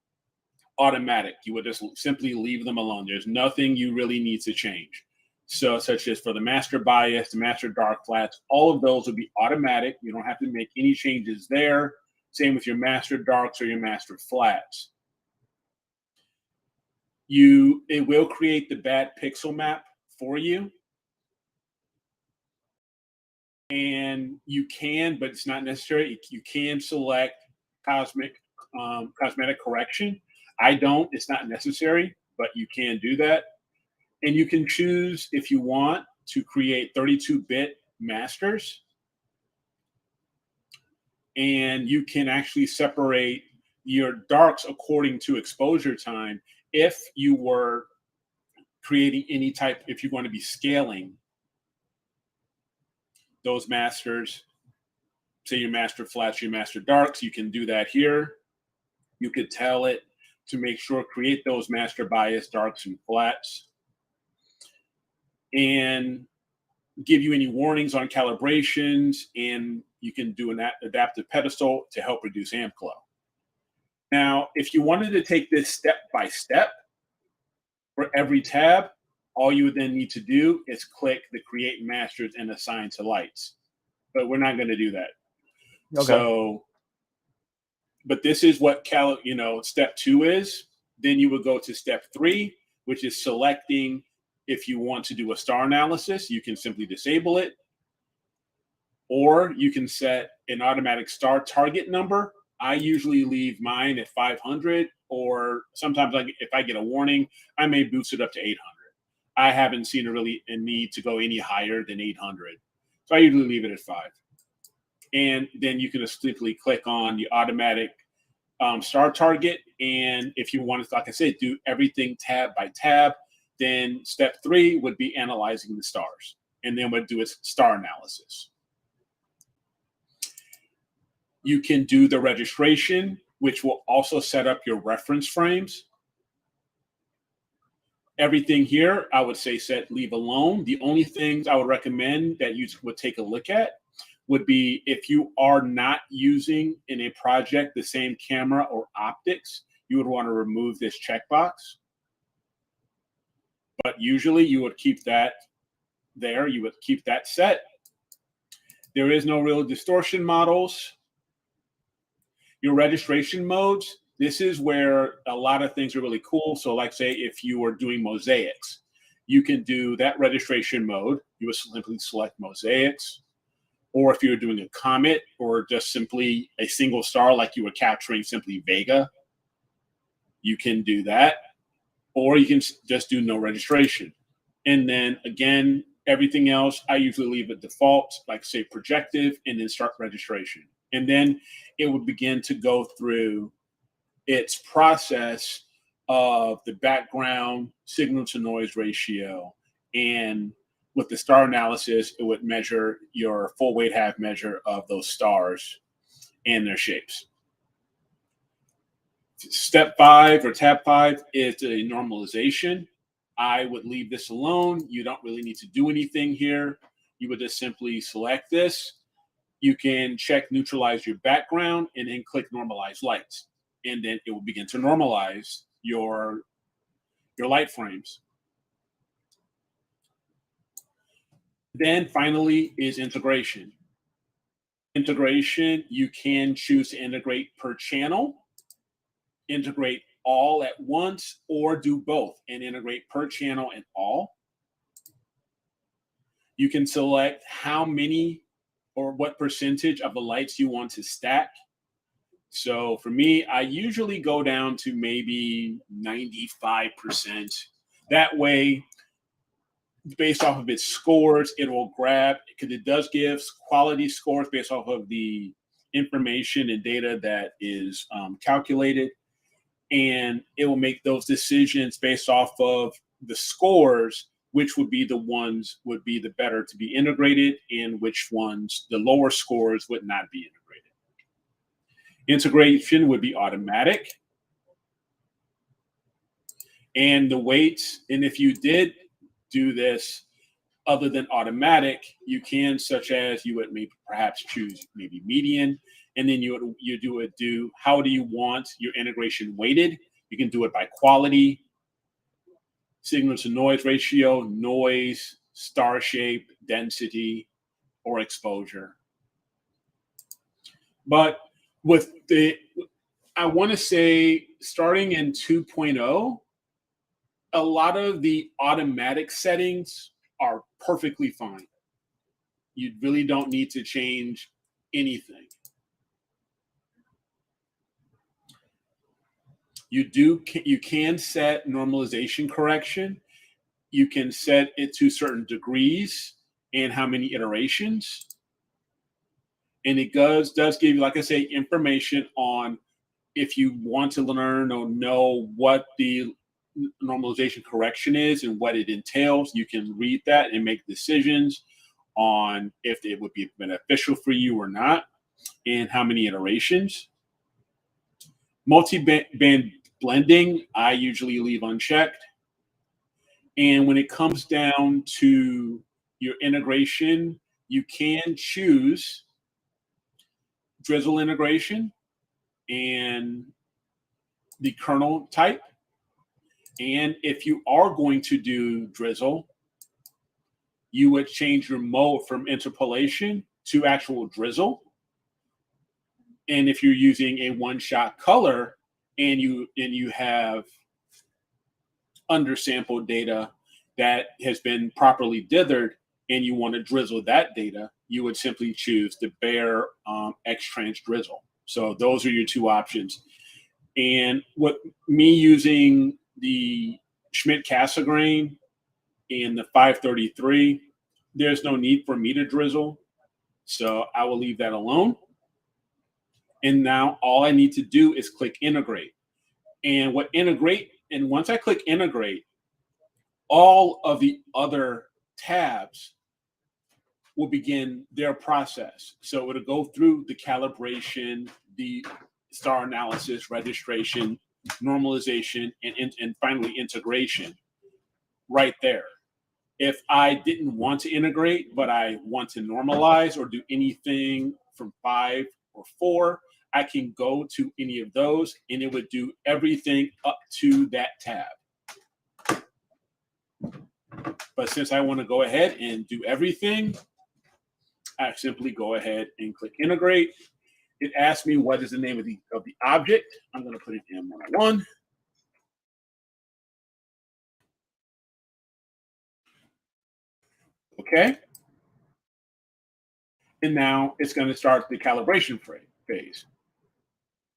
automatic. You would just simply leave them alone. There's nothing you really need to change. So, such as for the master bias, the master dark flats, all of those will be automatic. You don't have to make any changes there. Same with your master darks or your master flats. It will create the bad pixel map for you. And you can, but it's not necessary. You can select cosmetic correction. I don't, it's not necessary, but you can do that. And you can choose, if you want, to create 32-bit masters. And you can actually separate your darks according to exposure time if you were creating any type, if you're going to be scaling those masters, say your master flats, your master darks, you can do that here. You could tell it to make sure, create those master bias darks and flats, and give you any warnings on calibrations, and you can do an adaptive pedestal to help reduce amp glow. Now, if you wanted to take this step by step for every tab, all you would then need to do is click the create masters and assign to lights. But we're not going to do that. Okay. So, but this is what step 2 is. Then you would go to step 3, which is selecting. If you want to do a star analysis, you can simply disable it, or you can set an automatic star target number. I usually leave mine at 500, or sometimes if I get a warning, I may boost it up to 800. I haven't seen a need to go any higher than 800. So I usually leave it at 5. And then you can just simply click on the automatic star target. And if you want to, like I said, do everything tab by tab, then step 3 would be analyzing the stars. And then we'll do a star analysis. You can do the registration, which will also set up your reference frames. Everything here, I would say leave alone. The only things I would recommend that you would take a look at would be if you are not using in a project the same camera or optics, you would want to remove this checkbox. But usually you would keep that there. You would keep that set. There is no real distortion models. Your registration modes, this is where a lot of things are really cool. So like say if you are doing mosaics, you can do that registration mode. You would simply select mosaics. Or if you're doing a comet or just simply a single star like you were capturing simply Vega, you can do that. Or you can just do no registration. And then again, everything else, I usually leave it default, like say projective, and then start registration. And then it would begin to go through its process of the background signal to noise ratio. And with the star analysis, it would measure your full weight half measure of those stars and their shapes. Step 5 or tab 5 is a normalization. I would leave this alone. You don't really need to do anything here. You would just simply select this. You can check neutralize your background and then click normalize lights. And then it will begin to normalize your light frames. Then finally is integration. Integration, you can choose to integrate per channel, integrate all at once, or do both and integrate per channel and all. You can select how many or what percentage of the lights you want to stack. So for me, I usually go down to maybe 95%. That way, based off of its scores, it will grab, because it does give quality scores based off of the information and data that is calculated. And it will make those decisions based off of the scores, which would be the ones would be the better to be integrated and which ones, the lower scores, would not be integrated. Integration would be automatic. And the weights, and if you did do this other than automatic, you can, such as you would maybe perhaps choose maybe median, and then do how do you want your integration weighted? You can do it by quality, signal to noise ratio, noise, star shape, density, or exposure. But I want to say starting in 2.0, a lot of the automatic settings are perfectly fine. You really don't need to change anything. You can set normalization correction. You can set it to certain degrees and how many iterations. And it does give you, like I say, information on if you want to learn or know what the normalization correction is and what it entails. You can read that and make decisions on if it would be beneficial for you or not, and how many iterations. Multi-band blending, I usually leave unchecked. And when it comes down to your integration, you can choose drizzle integration and the kernel type. And if you are going to do drizzle, you would change your mode from interpolation to actual drizzle. And if you're using a one-shot color and you have undersampled data that has been properly dithered and you want to drizzle that data, you would simply choose the bare X-Trans drizzle. So those are your two options. And with me using the Schmidt-Cassegrain and the 533, there's no need for me to drizzle. So I will leave that alone. And now all I need to do is click integrate. And once I click integrate, all of the other tabs will begin their process. So it'll go through the calibration, the star analysis, registration, normalization, and finally integration right there. If I didn't want to integrate, but I want to normalize or do anything from 5 or 4, I can go to any of those and it would do everything up to that tab. But since I want to go ahead and do everything, I simply go ahead and click integrate. It asks me what is the name of the object. I'm going to put it in M101. Okay. And now it's going to start the calibration phase.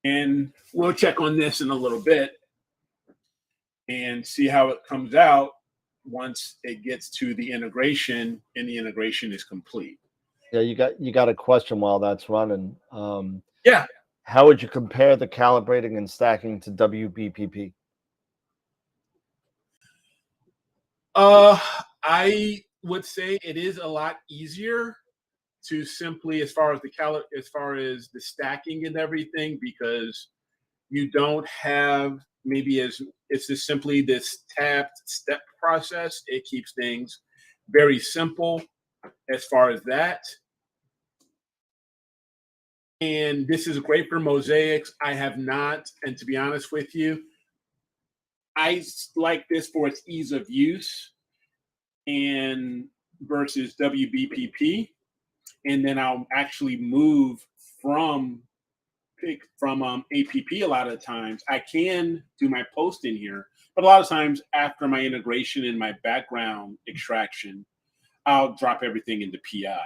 And we'll check on this in a little bit and see how it comes out once it gets to the integration and the integration is complete. Yeah, you got a question while that's running. Yeah. How would you compare the calibrating and stacking to WBPP? I would say it is a lot easier to simply, as far as the stacking and everything, because you don't have it's just simply this tabbed step process. It keeps things very simple as far as that. And this is great for mosaics. I have not, and to be honest with you, I like this for its ease of use and versus WBPP. And then I'll actually move from APP a lot of times. I can do my post in here, but a lot of times after my integration and my background extraction, I'll drop everything into PI.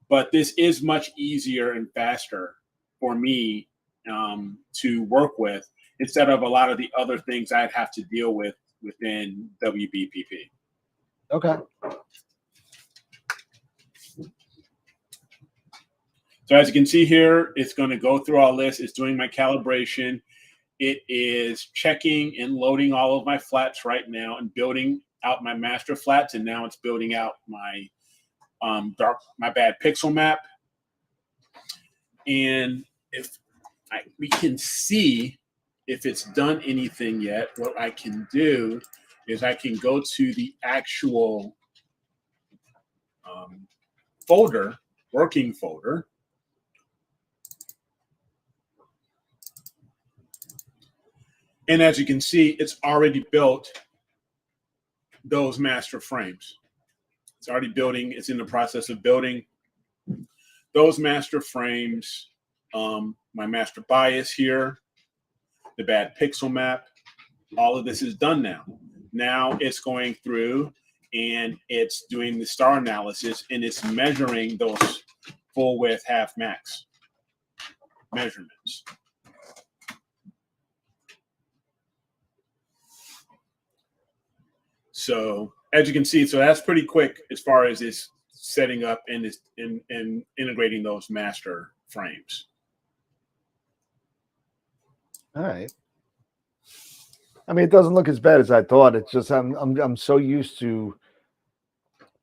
But this is much easier and faster for me to work with instead of a lot of the other things I'd have to deal with within WBPP. Okay. So as you can see here, it's going to go through all this. It's doing my calibration. It is checking and loading all of my flats right now and building out my master flats. And now it's building out my my bad pixel map. And if we can see if it's done anything yet. What I can do is I can go to the actual folder, working folder. And as you can see, it's already built those master frames. It's already building. It's in the process of building those master frames. My master bias here, the bad pixel map, all of this is done now. Now it's going through and it's doing the star analysis and it's measuring those full width half max measurements. So as you can see, so that's pretty quick as far as this setting up and this and integrating those master frames. All right. I mean, it doesn't look as bad as I thought. It's just I'm so used to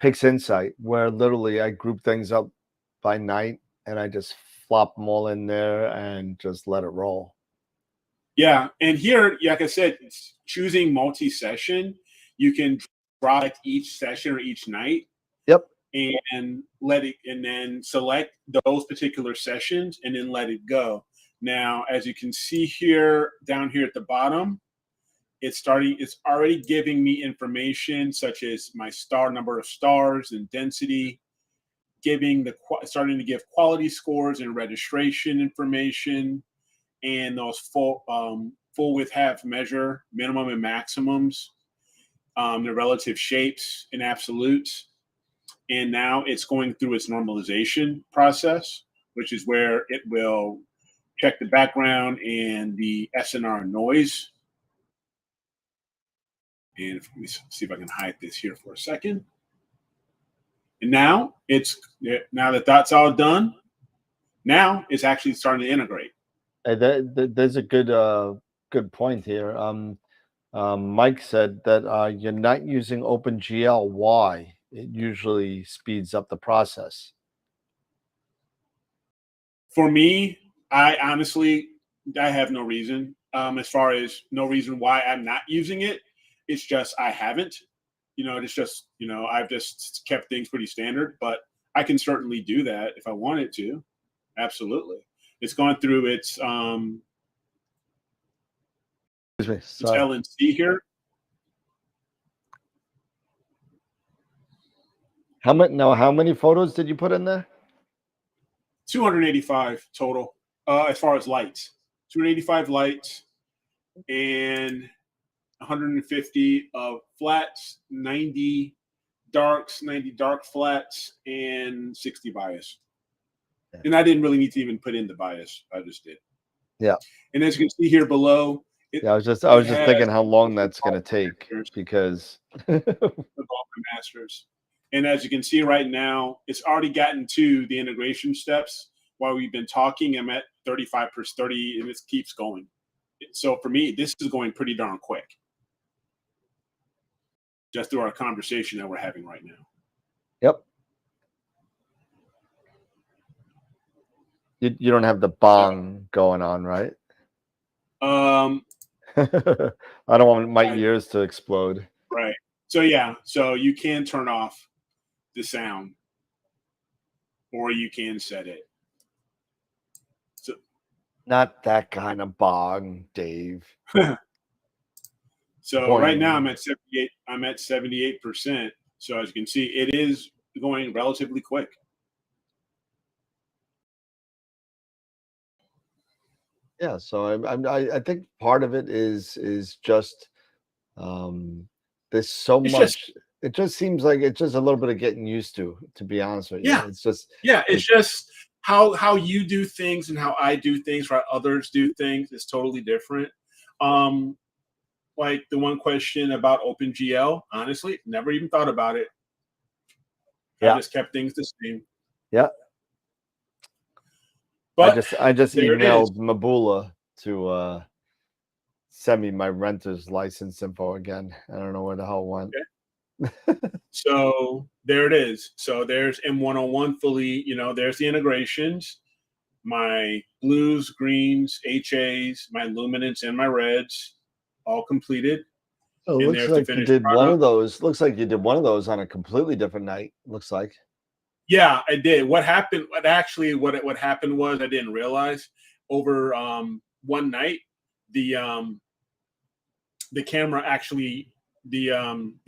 PixInsight, where literally I group things up by night and I just flop them all in there and just let it roll. Yeah, and here, like I said, choosing multi-session, you can drop each session or each night. Yep. And let it, and then select those particular sessions and then let it go. Now, as you can see here, down here at the bottom, it's already giving me information such as my number of stars and density, starting to give quality scores and registration information, and those full width half measure minimum and maximums, the relative shapes and absolutes. And now it's going through its normalization process, which is where it will check the background and the SNR noise. And let me see if I can hide this here for a second. And now that that's all done, now it's actually starting to integrate. There's a good point here. Mike said that you're not using OpenGL. Why? It usually speeds up the process. For me, I have no reason. As far as no reason why I'm not using it, it's just I haven't. It's just I've just kept things pretty standard. But I can certainly do that if I wanted to. Absolutely, it's gone through its LNC here. How many photos did you put in there? 285 total, as far as lights. 285 lights and 150 of flats, 90 darks, 90 dark flats, and 60 bias. Yeah. And I didn't really need to even put in the bias. I just did. Yeah. And as you can see here below, I was just thinking how long that's going to take because the masters. And as you can see right now, it's already gotten to the integration steps. While we've been talking, I'm at 35 per 30, and it keeps going. So for me, this is going pretty darn quick. Just through our conversation that we're having right now. Yep. You don't have the bong going on, right? I don't want my ears to explode. Right. So yeah, so you can turn off the sound, or you can set it. So not that kind of bong, Dave. So right now I'm at 78. I'm at 78%. So as you can see, it is going relatively quick. Yeah. So I think part of it is just there's so much. It just seems like it's just a little bit of getting used to be honest with you. Yeah. It's just it's just how you do things and how I do things, how others do things is totally different. Like the one question about OpenGL, honestly, never even thought about it. Yeah. I just kept things the same. Yeah. But I just emailed Mabula to send me my renter's license info again. I don't know where the hell it went. Okay. So there it is. So there's M101 fully, there's the integrations. my blues, greens, HAs, my luminance, and my reds all completed. Oh, it And looks there's the like you finished did one of product. those. Looks like you did one of those on a completely different night. Looks like. Yeah, I did. What happened? What happened was I didn't realize over one night the the camera actually the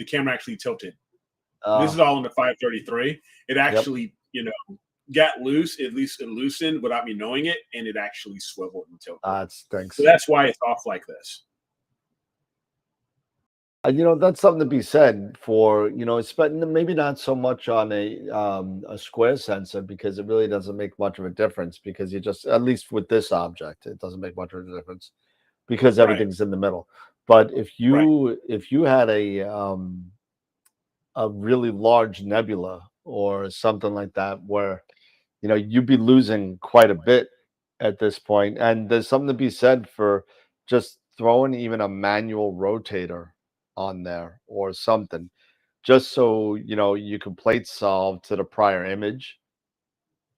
camera actually tilted. This is all in the 533. It Yep. actually got loose. At least it loosened without me knowing it, and it actually swiveled and tilted. It So stinks. that's why it's off like this. That's something to be said for, maybe not so much on a square sensor because it really doesn't make much of a difference because you just, at least with this object, it doesn't make much of a difference because Right, everything's in the middle. But if right, you had a really large nebula or something like that where you'd be losing quite a bit at this point. And there's something to be said for just throwing even a manual rotator on there or something, just so you can plate solve to the prior image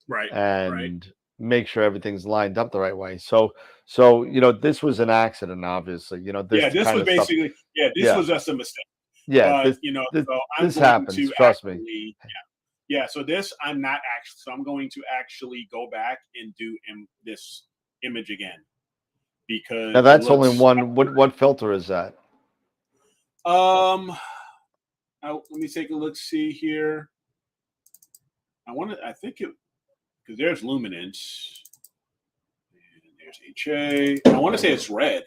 right, right. and make sure everything's lined up the right way. So this was an accident, obviously. Yeah, This this kind was of stuff. basically this Yeah, was just a mistake. yeah. But This so I'm this going happens. to Trust me. actually yeah. So this I'm not actually. So I'm going to actually go back and do this image again Now because it that's only looks. one. What filter is that? Um, let me take a look. See here. I want to. I think it because there's luminance and there's HA. I want to say it's red.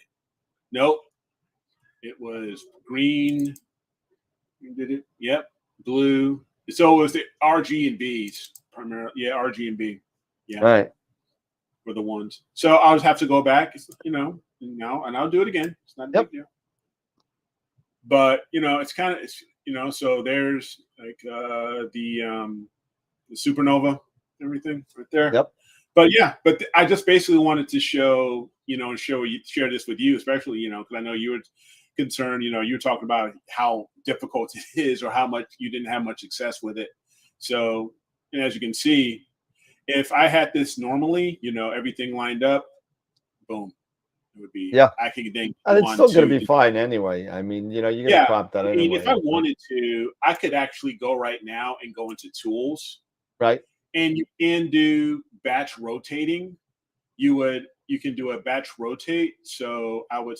Nope, it was green. Did it? Yep, blue. So it was the RG and Bs primarily. Yeah, RG and B. Yeah, Right. were the ones. So I'll just have to go back. Now and I'll do it again. It's not a big Yep. deal. But it's kind of So there's like the supernova, everything right there. Yep. But yeah, I just basically wanted to show, and share this with you, especially, because I know you were concerned, you were talking about how difficult it is or how much you didn't have much success with it. So, and as you can see, if I had this normally, everything lined up, boom, it would be, Yeah. I could then And go it's on still going to to be do. fine anyway. I mean, you're going to Yeah. crop that I mean, if I anyway. wanted to, I could actually go right now and go into tools. Right. And you can do batch rotating. You can do a batch rotate. So I would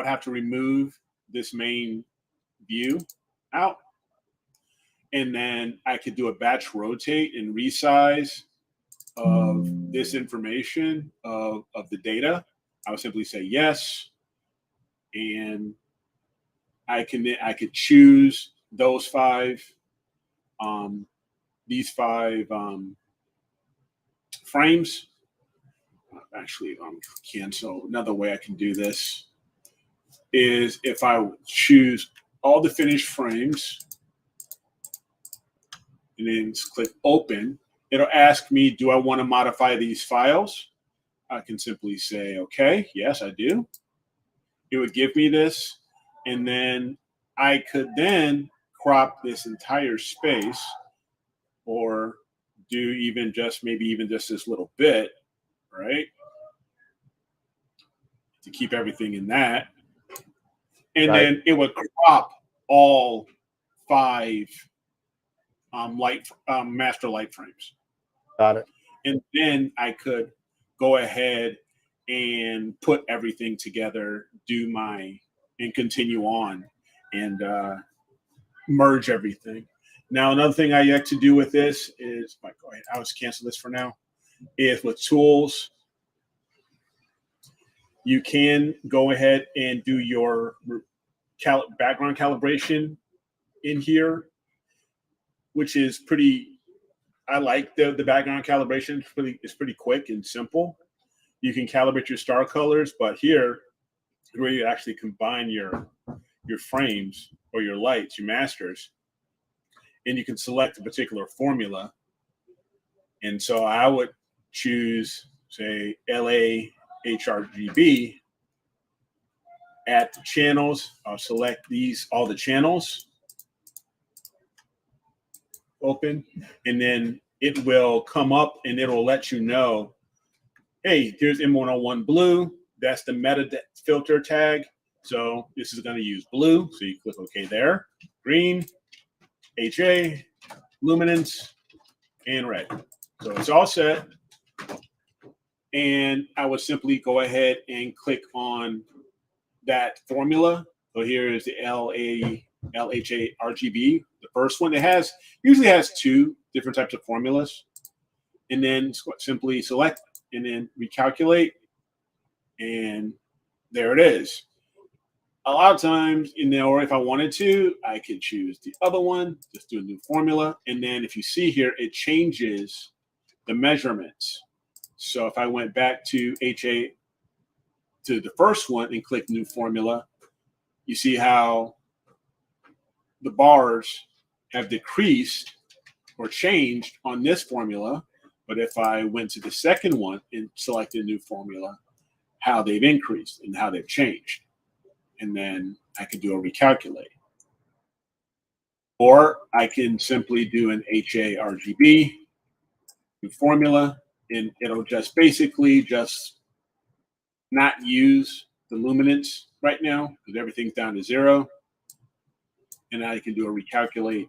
have to remove this main view out. And then I could do a batch rotate and resize of this information of the data. I would simply say yes. And I could choose these five frames. Actually, cancel. Another way I can do this is if I choose all the finished frames and then click open, it'll ask me, do I want to modify these files? I can simply say, okay, yes, I do. It would give me this. And then I could then crop this entire space or do maybe even just this little bit, right? To keep everything in that. And Right. then it would crop all five master light frames. Got it. And then I could go ahead and put everything together, and continue on and merge everything. Now, another thing I like to do with this is, go ahead, I'll just cancel this for now, is with tools, you can go ahead and do your background calibration in here, which is pretty, I like the background calibration. It's pretty quick and simple. You can calibrate your star colors, but here, where you actually combine your frames or your lights, your masters, and you can select a particular formula. And so I would choose, say, LA HRGB at the channels. I'll select all the channels, open, and then it will come up and it'll let you know, hey, here's M101 blue. That's the meta filter tag. So this is going to use blue. So you click OK there. Green, HA, luminance, and red. So it's all set. And I would simply go ahead and click on that formula. So here is the LHA RGB. The first one, it usually has 2 different types of formulas. And then simply select and then recalculate. And there it is. A lot of times, or if I wanted to, I could choose the other one, just do a new formula. And then if you see here, it changes the measurements. So if I went back to HA to the first one and click new formula, you see how the bars have decreased or changed on this formula. But if I went to the second one and selected new formula, how they've increased and how they've changed. And then I can do a recalculate. Or I can simply do an HA RGB formula, and it'll just basically just not use the luminance right now because everything's down to 0. And now you can do a recalculate.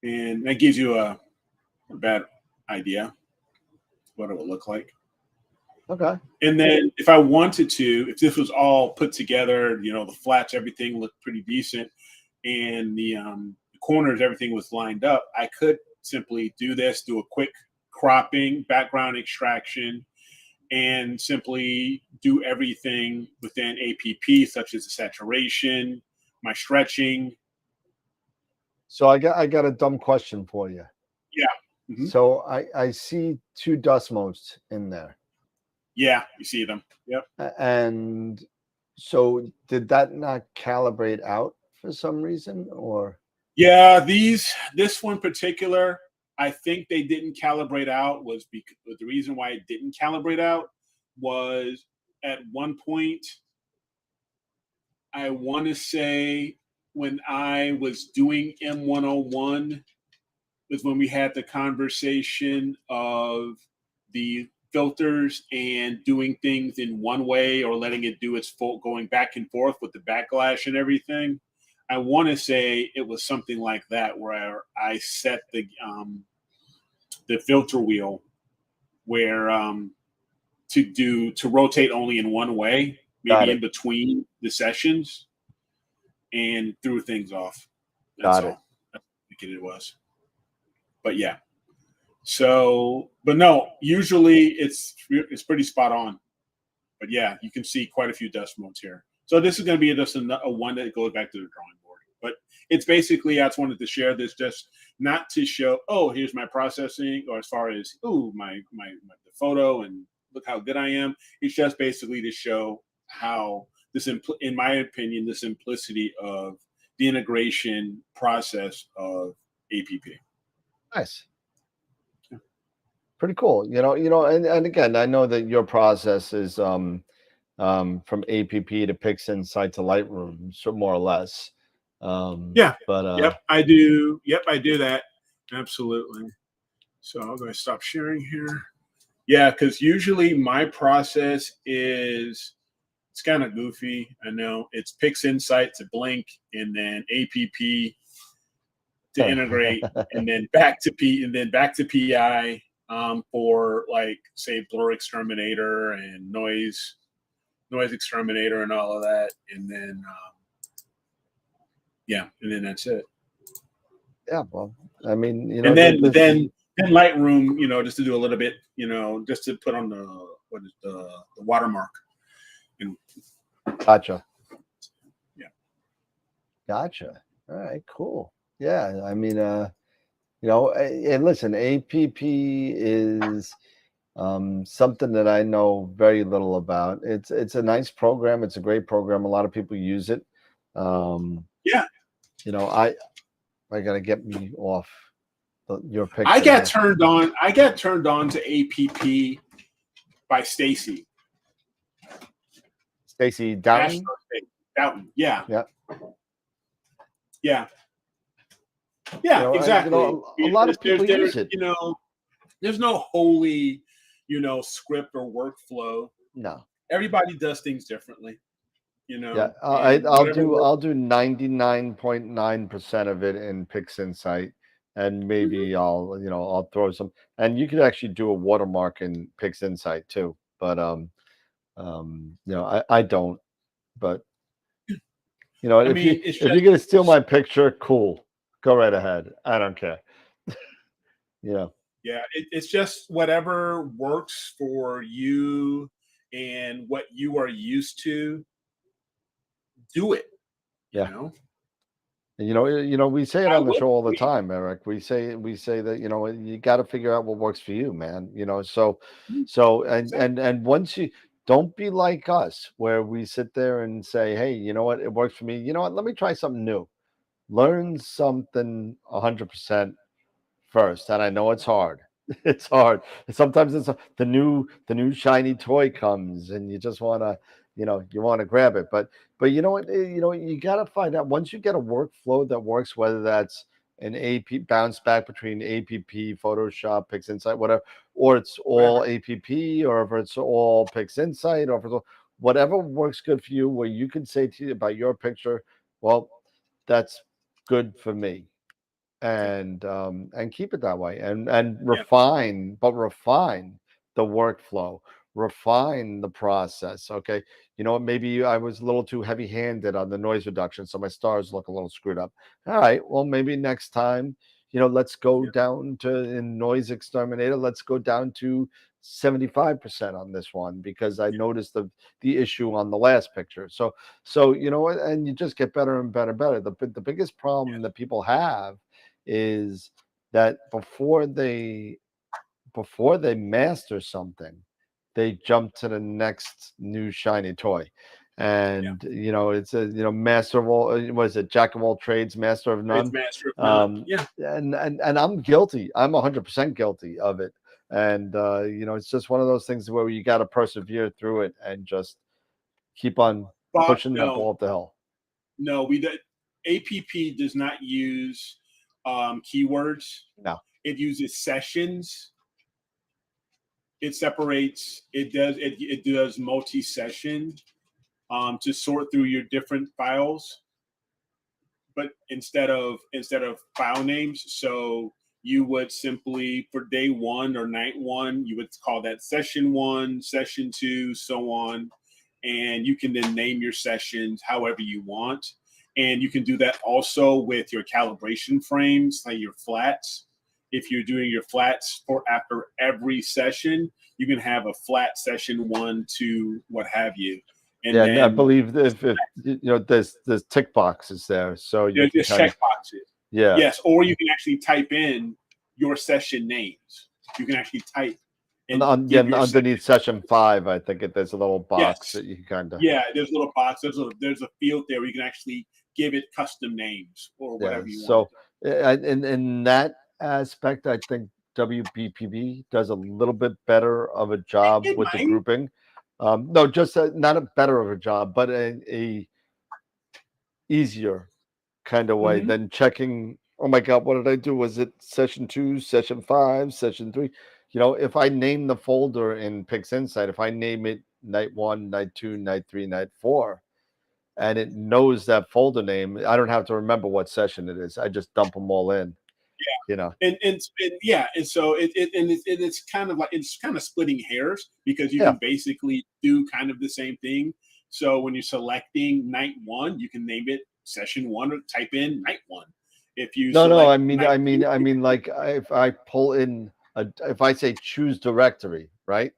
And that gives you a bad idea what it will look like. Okay. And then if I wanted to, if this was all put together, the flats, everything looked pretty decent, and the corners, everything was lined up, I could simply do this, do a quick cropping, background extraction, and simply do everything within APP, such as the saturation, my stretching. So I got a dumb question for you. Yeah. Mm-hmm. So I see 2 dust modes in there. Yeah, you see them. Yep. And so did that not calibrate out for some reason, or? Yeah, this one particular, I think they didn't calibrate out was because the reason why it didn't calibrate out was at one point, I want to say when I was doing M101 was when we had the conversation of the filters and doing things in one way or letting it do its full, going back and forth with the backlash and everything. I want to say it was something like that where I set the filter wheel where to rotate only in one way, maybe in between the sessions, and threw things off. That's all. I think it was. But yeah. So, but no, usually it's pretty spot on. But yeah, you can see quite a few dust modes here. So this is going to be just a one that goes back to the drawing board. But it's basically, I just wanted to share this just not to show, oh, here's my processing, or as far as, oh, my the photo and look how good I am. It's just basically to show how this, in my opinion, the simplicity of the integration process of APP. Nice. Pretty cool. And again, I know that your process is from APP to PixInsight to Lightroom, so more or less. Yeah. But yep, I do. Yep, I do that. Absolutely. So I'm going to stop sharing here. Yeah, because usually my process it's kind of goofy. I know it's PixInsight to Blink, and then APP to integrate, and then back to PI for, like, say, blur exterminator and noise exterminator and all of that, and then and then that's it. Yeah, well, I mean, and then Lightroom, just to do a little bit, just to put on the watermark. Gotcha. Yeah. Gotcha. All right, cool. Yeah, I mean, and listen, APP is something that I know very little about. It's a nice program. It's a great program. A lot of people use it. Yeah. I gotta get me off your picture. I got turned on to APP by Stacy. Stacy Doughton. Doughton. Yeah. Yeah. Yeah. Yeah, exactly. A lot of people There's use it. there's no holy, script or workflow. No. Everybody does things differently, Yeah, and whatever works. I'll do 99.9% of it in PixInsight, and Mhm. maybe I'll throw some. And you could actually do a watermark in PixInsight too, but I don't. But I if mean, it's if you're just gonna steal my picture, cool, go right ahead. I don't care. Yeah, yeah, it's just whatever works for you and what you are used to. Do it. You yeah. know, And, we say it I on the would. show all I the mean, time, Eric. We say that you got to figure out what works for you, man. And once you don't be like us, where we sit there and say, hey, you know what, it works for me. You know what, let me try something new. Learn something 100% first, and I know it's hard. It's hard. Sometimes the new shiny toy comes, and you just wanna, you wanna grab it. But you know what? You gotta find out once you get a workflow that works, whether that's an AP bounce back between APP, Photoshop, PixInsight, whatever, or it's whatever. all APP, or if it's all PixInsight, or if it's all, whatever works good for you, where you can say to you about your picture, well, that's good for me, Yeah, and keep it that way, and yeah, refine the workflow, refine the process. Okay, you know what, maybe I was a little too heavy handed on the noise reduction, so my stars look a little screwed up. All right, well, maybe next time, let's go yeah, down to, in noise exterminator, let's go down to 75% on this one, because I yeah, noticed the issue on the last picture. So you know what, and you just get better and better and better. The biggest yeah, problem that people have is that before they master something, they jump to the next new shiny toy. yeah. And it's a master of all, what is it, jack of all trades, master of It's none. master of none. um Yeah, and I'm guilty. I'm 100% guilty of it. And it's just one of those things where you got to persevere through it and just keep on but pushing that no, ball up the hill. no, we did. APP does not use keywords. No. It uses sessions. It separates. It does multi-session to sort through your different files, but instead of file names. So you would simply, for day one or night one, you would call that session one, session two, so on, and you can then name your sessions however you want. And you can do that also with your calibration frames, like your flats. If you're doing your flats for after every session, you can have a flat session one, two, what have you, and Yeah, and I then believe if there's tick boxes there, so you can there's kind of, check boxes. yeah. Yes, or you can actually type in your session names. You can actually type and Yeah, give your session. underneath session 5, I think there's a little box Yes, that you can kind of, yeah. There's a little box. There's a field there where you can actually give it custom names or yeah. whatever you want. So in that aspect, I think WBPB does a little bit better of a job It with the might. grouping. No, just not a better of a job, but a easier kind of way Mm-hmm. than checking, oh my God, what did I do? Was it session 2, session 5, session 3? If I name the folder in PixInsight, if I name it night 1, night 2, night 3, night 4, and it knows that folder name, I don't have to remember what session it is. I just dump them all in, you know. And yeah, and so it's kind of like it's kind of splitting hairs because you Yeah. can basically do kind of the same thing. So when you're selecting night one, you can name it session one or type in night one. If you No, no, select I mean, night I mean, two, I mean, like if I pull in if I say choose directory, right?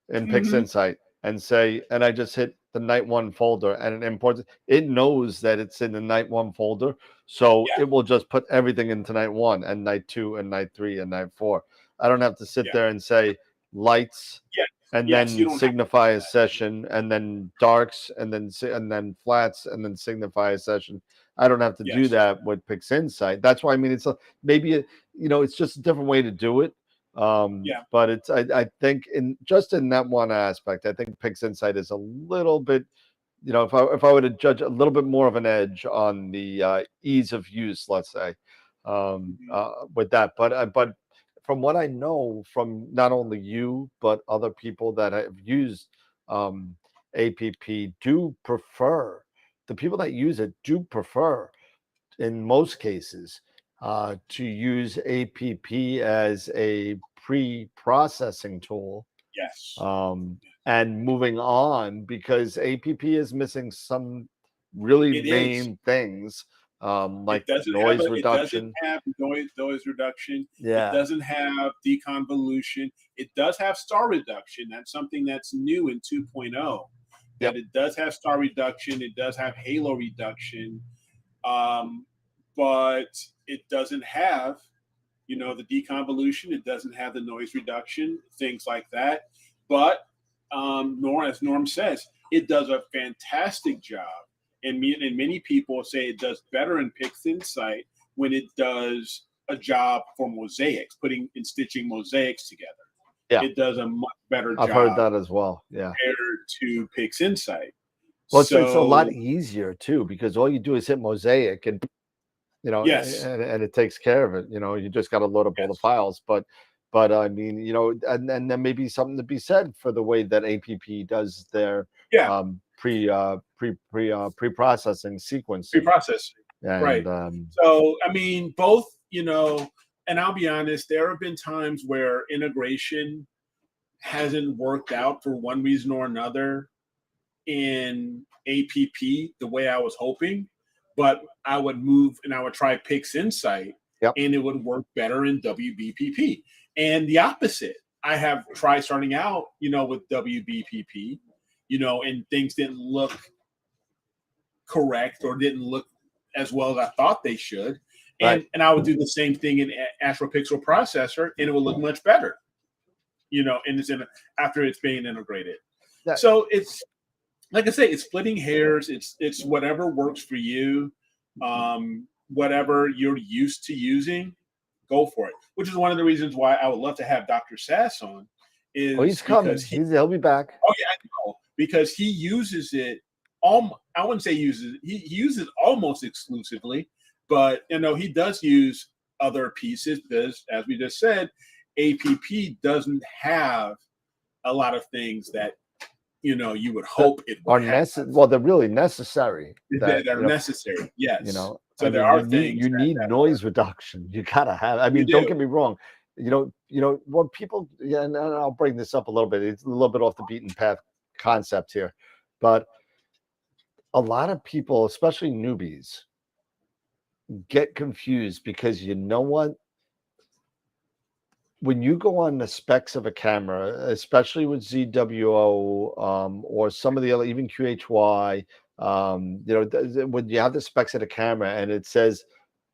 In mm-hmm, PixInsight, and say, and I just hit the night one folder and it imports it. It knows that it's in the night one folder, so yeah, it will just put everything into night one and night two and night three and night four. I don't have to sit yeah, there and say lights yeah, and yes, you then don't have to signify do a that. session and then darks and then flats and then signify a session. I don't have to do Yes, that with PixInsight. That's why, I mean, it's maybe it's just a different way to do it. yeah, But I think in that one aspect, I think PixInsight is a little bit, if I were to judge, a little bit more of an edge on the ease of use, let's say. with that. But from what I know from not only you but other people that have used um, APP do prefer the people that use it do prefer in most cases to use APP as a pre-processing tool Yes. and moving on because APP is missing some really It is. main things It like doesn't have noise it doesn't reduction. have noise reduction. It Yeah. doesn't have deconvolution. It does have star reduction. That's something that's new in 2.0. That Yep. it does have star reduction. It does have halo reduction. Um, but it doesn't have, the deconvolution. It doesn't have the noise reduction, things like that. But as Norm says, it does a fantastic job. And many people say it does better in PixInsight when it does a job for mosaics, putting and stitching mosaics together. Yeah. It does a much better I've heard job that as well. Yeah. compared to PixInsight. Well, it's a lot So easier too because all you do is hit mosaic and yes, and it takes care of it. You just got to load up all the yes, files. But I mean, and then maybe something to be said for the way that APP does their yeah, pre-processing sequencing. preprocessing, right. And So I mean, both, and I'll be honest, there have been times where integration hasn't worked out for one reason or another in APP the way I was hoping, but I would move and I would try PixInsight yep, and it would work better in WBPP. And the opposite. I have tried starting out, with WBPP, and things didn't look correct or didn't look as well as I thought they should. right. And I would do the same thing in AstroPixel processor and it would look much better, and after it's being integrated. That, So it's, like I say, it's splitting hairs. It's whatever works for you, whatever you're used to using, go for it. Which is one of the reasons why I would love to have Dr. Sass on, oh, he's is coming. because He'll be back. oh yeah, I know, because he uses it. I wouldn't say uses. He uses almost exclusively, but he does use other pieces because, as we just said, APP doesn't have a lot of things that you would hope it would have. Well, they're really necessary. They're necessary, yes. I So there mean, are things you need that noise reduction. You gotta have. I you mean, don't do. get me wrong. What people. Yeah, and I'll bring this up a little bit. It's a little bit off the beaten path concept here, but a lot of people, especially newbies, get confused because you know what? When you go on the specs of a camera, especially with ZWO or some of the other, even QHY, when you have the specs of the camera and it says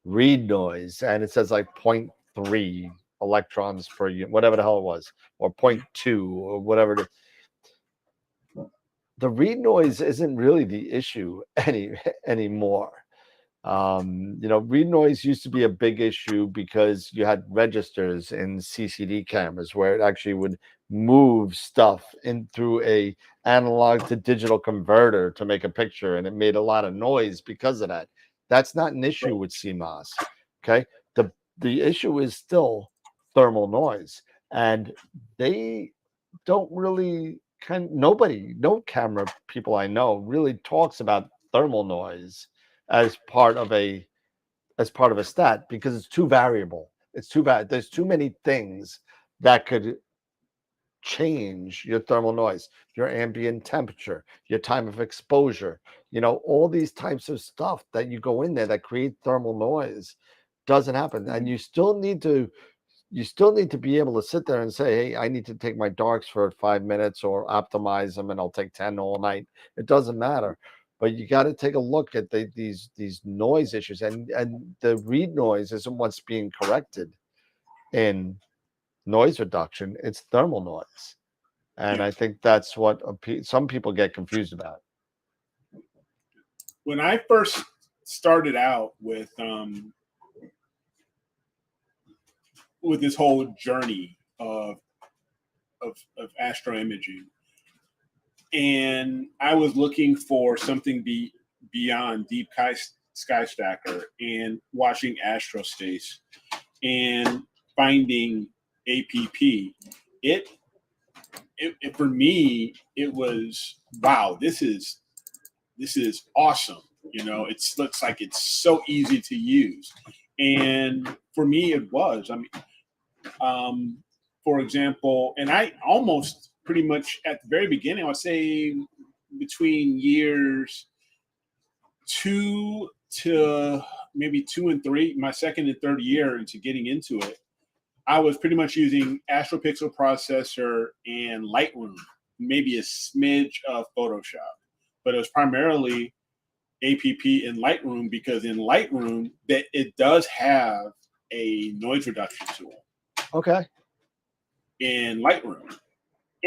read noise and it says like 0.3 electrons per unit, whatever the hell it was, or 0.2 or whatever it is. The read noise isn't really the issue anymore. Read noise used to be a big issue because you had registers in CCD cameras where it actually would move stuff in through a analog to digital converter to make a picture, and it made a lot of noise because of that. That's not an issue with CMOS. Okay, the issue is still thermal noise, and they don't really no camera people I know really talks about thermal noise as part of a stat because it's too variable. It's too bad. There's too many things that could change your thermal noise, your ambient temperature, your time of exposure, all these types of stuff that you go in there that create thermal noise doesn't happen. And you still need to be able to sit there and say, hey, I need to take my darks for 5 minutes or optimize them and I'll take 10 all night. It doesn't matter. But you got to take a look at these noise issues. And the read noise isn't what's being corrected in noise reduction. It's thermal noise. And Yeah. I think that's what some people get confused about. When I first started out with this whole journey of astro imaging, and I was looking for something beyond deep Sky Stacker and watching Astrostace and finding APP, it for me, it was, wow, this is awesome. You know, it looks like it's so easy to use. And for me, it was. I mean, for example, and I almost pretty much at the very beginning, I would say between years 2 to maybe 2 and 3, my second and third year into getting into it, I was pretty much using AstroPixel processor and Lightroom, maybe a smidge of Photoshop, but it was primarily APP in Lightroom, because in Lightroom that it does have a noise reduction tool. Okay. In Lightroom,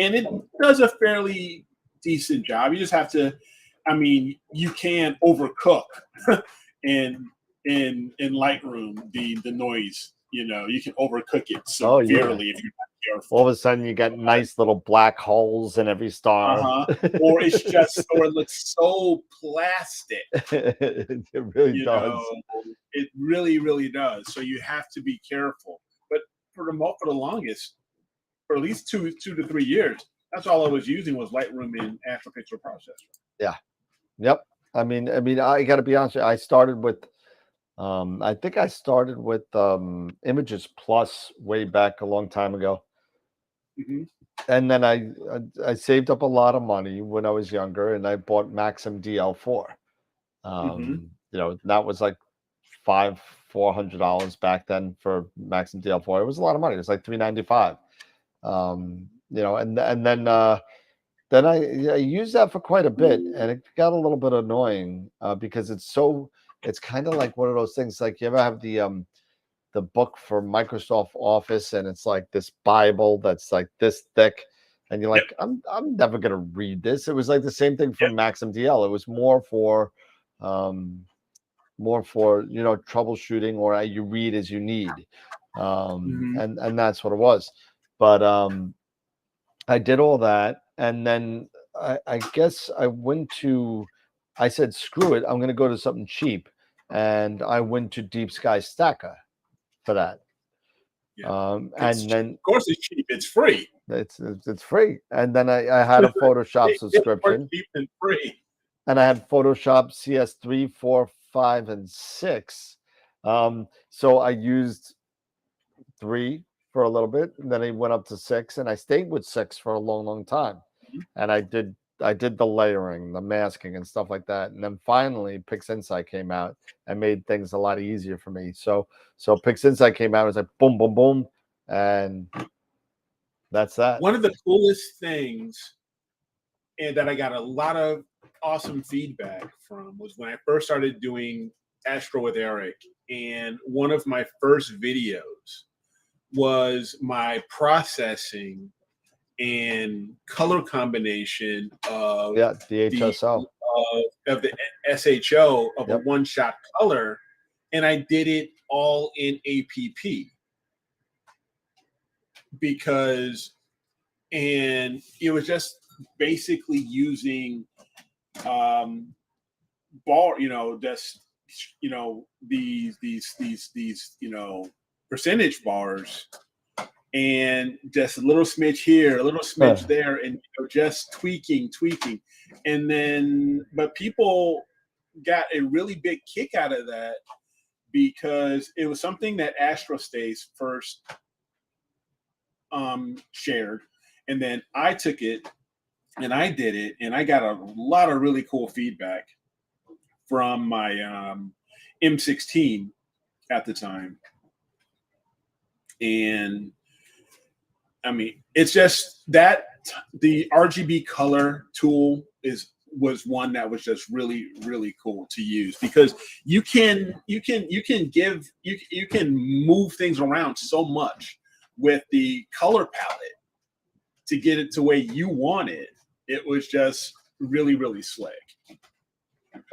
and it does a fairly decent job. You just have to, I mean, you can overcook in Lightroom the noise. You know, you can overcook it severely if you're not careful. All of a sudden, you got nice little black holes in every star. Or it's just, or it looks so plastic. It really does. It really, really does. So you have to be careful. But for the longest, for at least 2 to 3 years, that's all I was using was Lightroom and AstroPixel processor. Yeah. Yep. I mean, I got to be honest with you, I started with, I think I started with Images Plus way back a long time ago. Mm-hmm. And then I saved up a lot of money when I was younger, and I bought Maxim DL4. You know, that was like $400 back then for Maxim DL4. It was a lot of money. It was like $395. You know, and then I used that for quite a bit, and it got a little bit annoying because it's kind of like one of those things. Like, you ever have the book for Microsoft Office, and it's like this Bible that's like this thick, and you're like, I'm never gonna read this. It was like the same thing for Maxim DL. It was more for you know, troubleshooting, or you read as you need, and that's what it was. But I did all that, and then I guess I said, screw it, I'm going to go to something cheap, and I went to Deep Sky Stacker for that. And then, of course, it's cheap. It's free. It's free. And then I had a Photoshop subscription. Cheap and free. And I had Photoshop CS3, 4, 5, and 6. So I used 3 for a little bit, and then I went up to 6, and I stayed with 6 for a long, long time. And I did the layering, the masking, and stuff like that. And then finally, PixInsight came out and made things a lot easier for me. So PixInsight came out, it was like boom, boom, boom, and that's that. One of the coolest things, and that I got a lot of awesome feedback from, was when I first started doing Astro with Eric, and one of my first videos was my processing and color combination of the HSO of the SHO of a one-shot color, and I did it all in APP and it was just basically using bar, you know, just, you know, these you know, percentage bars, and just a little smidge here, a little smidge there, and, you know, just tweaking, and then, but people got a really big kick out of that because it was something that Astrostace first shared, and then I took it and I did it, and I got a lot of really cool feedback from my M16 at the time. And I mean, it's just that the RGB color tool was one that was just really, really cool to use, because you can move things around so much with the color palette to get it to where you want it. It was just really, really slick.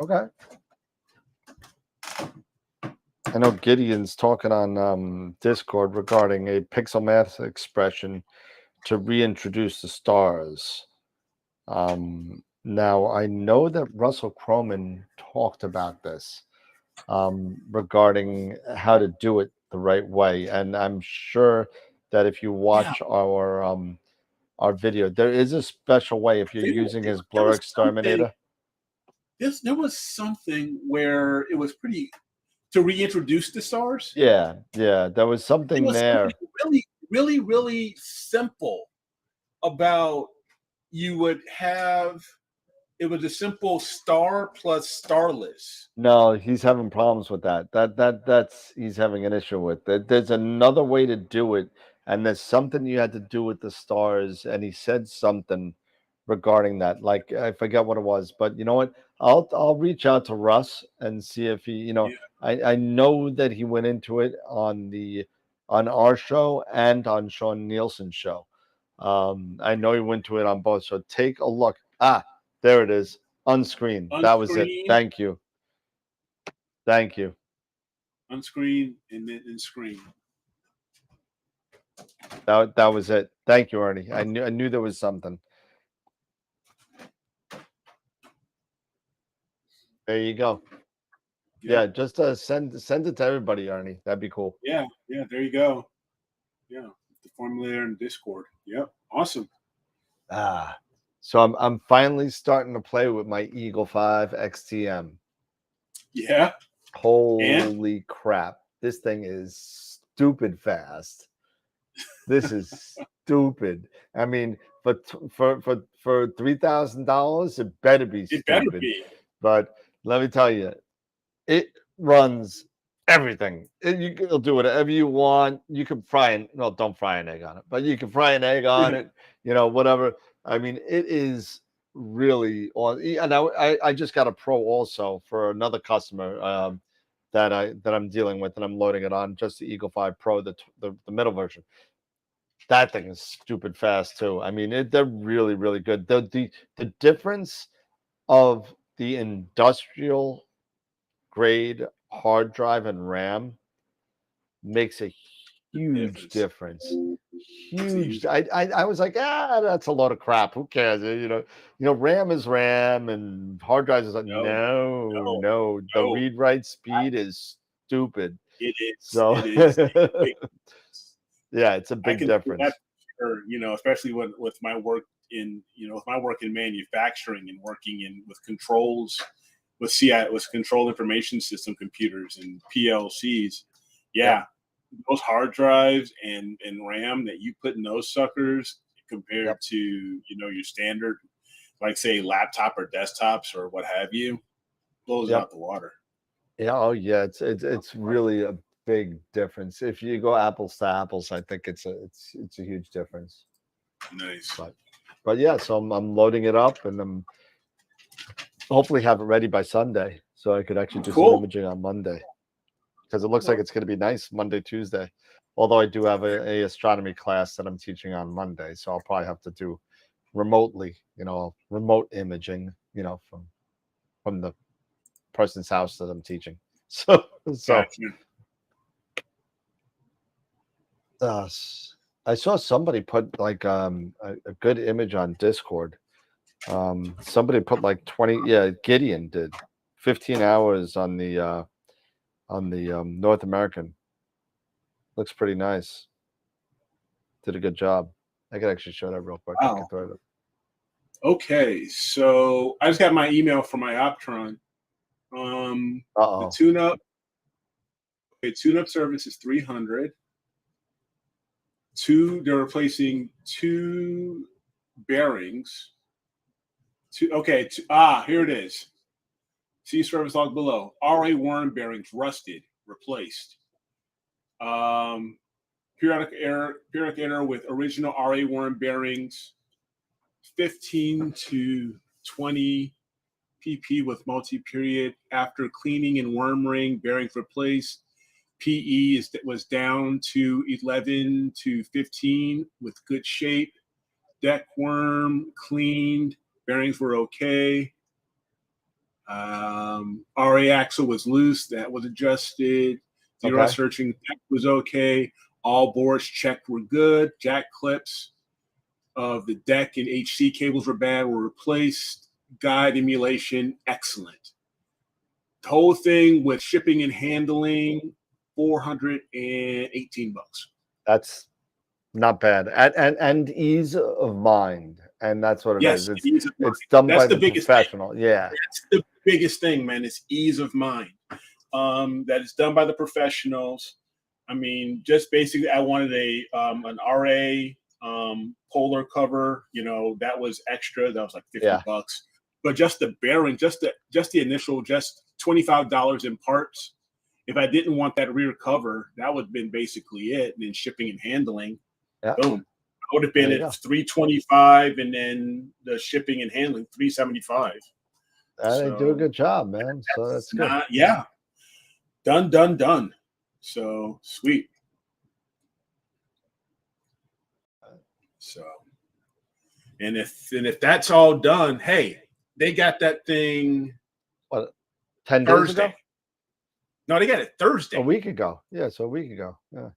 Okay. I know Gideon's talking on Discord regarding a pixel math expression to reintroduce the stars. Now, I know that Russell Croman talked about this. regarding how to do it the right way. And I'm sure that if you Yeah, watch our video, there is a special way if you're using his there blur was something. exterminator. There was something where it was pretty to reintroduce the stars. Yeah, yeah, there was It something was something there. really, really, really simple about you would have it was a simple star plus starless. No, he's having problems with that. That's he's having an issue with. There's another way to do it, and there's something you had to do with the stars, and he said something regarding that. Like I forget what it was, but you know what? I'll reach out to Russ and see if he, Yeah, I know that he went into it on our show and on Sean Nielsen's show. I know he went to it on both. So take a look. Ah, there it is. Unscreen. That was it. unscreen, Thank you. Thank you. unscreen, and then in screen. That was it. Thank you, Ernie. I knew there was something. There you go. Yep. Yeah, just send it to everybody, Ernie. That'd be cool. Yeah, yeah. There you go. Yeah, the formulator and Discord. Yep, awesome. Ah. So I'm finally starting to play with my Eagle 5 XTM. Yeah, and Holy crap. This thing is stupid fast. This is stupid. I mean, for $3,000, it better be it better stupid. be. But let me tell you, it runs everything. You'll do whatever you want. You can fry an well, don't fry an egg on it, but you can fry an egg on it. Whatever. I mean, it is really on. And I just got a pro also for another customer that I'm dealing with, and I'm loading it on just the Eagle 5 Pro, the middle version. That thing is stupid fast too. I mean, they're really really good. The difference of the industrial grade hard drive and RAM makes a huge Difference. difference. It's a Huge. huge. I was like, that's a load of crap. Who cares? RAM is RAM and hard drives is like, No, no, no. The no. read write speed is stupid. It is. So It is a big. yeah, it's a I big can see that difference. for sure. Especially with my work with my work in manufacturing and working in with controls, with CI, with control information system computers and PLCs. Yep, Yeah, those hard drives and RAM that you put in those suckers compared yep, to your standard, like say laptop or desktops or what have you, blows it yep. out the water. Yeah, oh yeah, it's really a big difference. If you go apples to apples, I think it's a huge difference. Nice. But yeah, so I'm loading it up and I'm hopefully have it ready by Sunday so I could actually do some Cool. imaging on Monday because it looks like it's going to be nice Monday, Tuesday. Although I do have a astronomy class that I'm teaching on Monday, so I'll probably have to do remotely, remote imaging, from the person's house that I'm teaching. So Gotcha. uh, I saw somebody put like a good image on Discord. Somebody put like 20, yeah, Gideon did 15 hours on the North American. Looks pretty nice. Did a good job. I could actually show that real quick. I Wow. could throw it up. Okay, so I just got my email from my Optron. The Uh-oh. tune-up, tune-up service is 300. They're replacing two bearings. Here it is. See service log below. RA worm bearings rusted, replaced. Periodic error with original RA worm bearings, 15 to 20 pp with multi-period. After cleaning and worm ring, bearings replaced. PE was down to 11 to 15 with good shape. Deck worm cleaned, bearings were okay. RA axle was loose, that was adjusted. Zero Okay. searching was okay. All boards checked were good. Jack clips of the deck and HC cables were bad, were replaced. Guide emulation, excellent. whole thing with shipping and handling, $418. That's not bad. And ease of mind. And that's what it is. Yes, ease of mind. It's done That's by the the biggest thing. professional. Yeah. That's the biggest thing, man. It's ease of mind. That is done by the professionals. I mean, just basically, I wanted an RA polar cover. You know, that was extra. That was like $50. But just the bearing, just the initial, just $25 in parts. If I didn't want that rear cover, that would have been basically it. And then shipping and handling, boom. I would have been at $325, and then the shipping and handling $375. They do a good job, man. So that's good. Done. So sweet. So, and if that's all done, hey, they got that thing. What, 10 days Thursday? Ago? No, they got it Thursday. A week ago. Yeah, so a week ago. Yeah,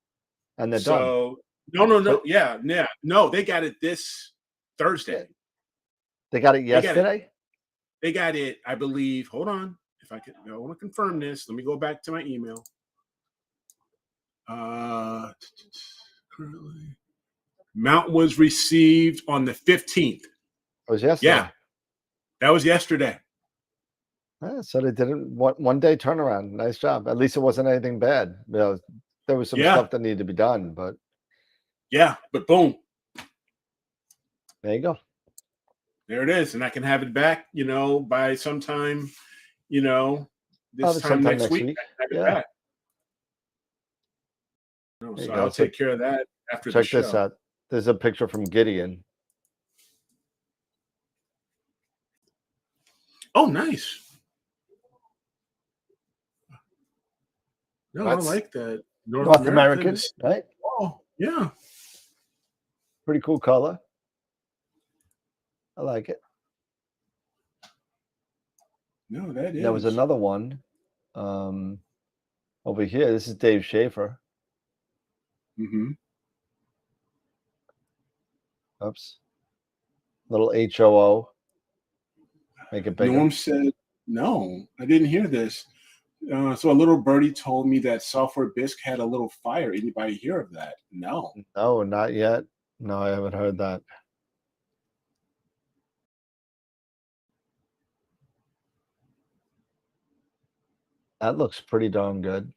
and they're done. So no. Yeah. No, they got it this Thursday. They got it yesterday. They got it, I believe. Hold on, if I want to confirm this. Let me go back to my email. Currently, mount was received on the 15th. It was yesterday. Yeah, that was yesterday. So they did it one day turnaround. Nice job. At least it wasn't anything bad. You know, there was some stuff that needed to be done, but but boom, there you go. There it is, and I can have it back, you know, by sometime, you know, this time next week. I have it back. So I'll take care of that after the show. Check this out. There's a picture from Gideon. Oh, nice. No, I like that. North American, right? Oh, yeah. Pretty cool color. I like it. No, that is. There was another one over here. This is Dave Schaefer. Oops. Little HOO. Make it bigger. Norm said, no, I didn't hear this. So a little birdie told me that Software Bisque had a little fire. Anybody hear of that? No. No, not yet. No, I haven't heard that. That looks pretty darn good.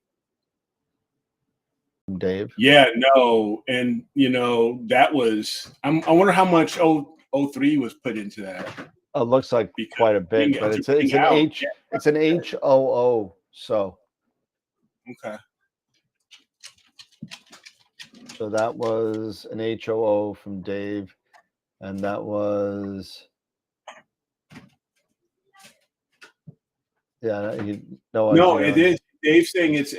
Dave. Yeah, no. And, you know, that was, I wonder how much 03 was put into that. It looks like quite a bit, but it's an HOO. So. Okay. So that was an HOO from Dave. And that was. Yeah, no, it is. Dave's saying it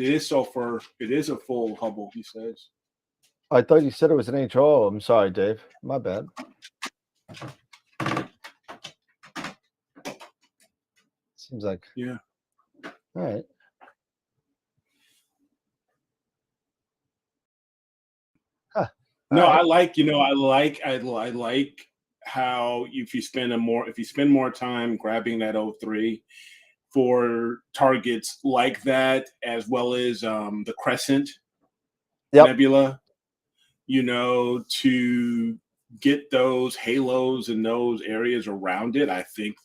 is sulfur. It is a full Hubble, he says. I thought you said it was an HO. I'm sorry, Dave. My bad. Seems like. Yeah. All right. Huh. No, right. I like how if you spend more time grabbing that 03 for targets like that, as well as the Crescent Nebula, you know, to get those halos and those areas around it, I think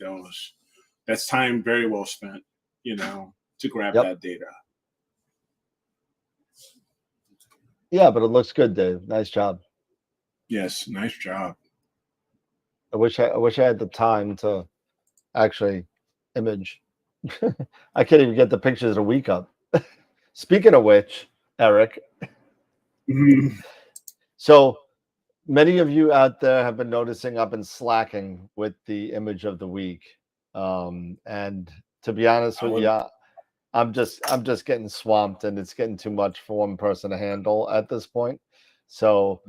that's time very well spent, you know, to grab that data. Yeah, but it looks good, Dave. Nice job. Yes, nice job. I wish I had the time to actually image. I can't even get the pictures a week up. Speaking of which, Eric. So many of you out there have been noticing I've been slacking with the image of the week. And to be honest with you, I'm just getting swamped, and it's getting too much for one person to handle at this point. So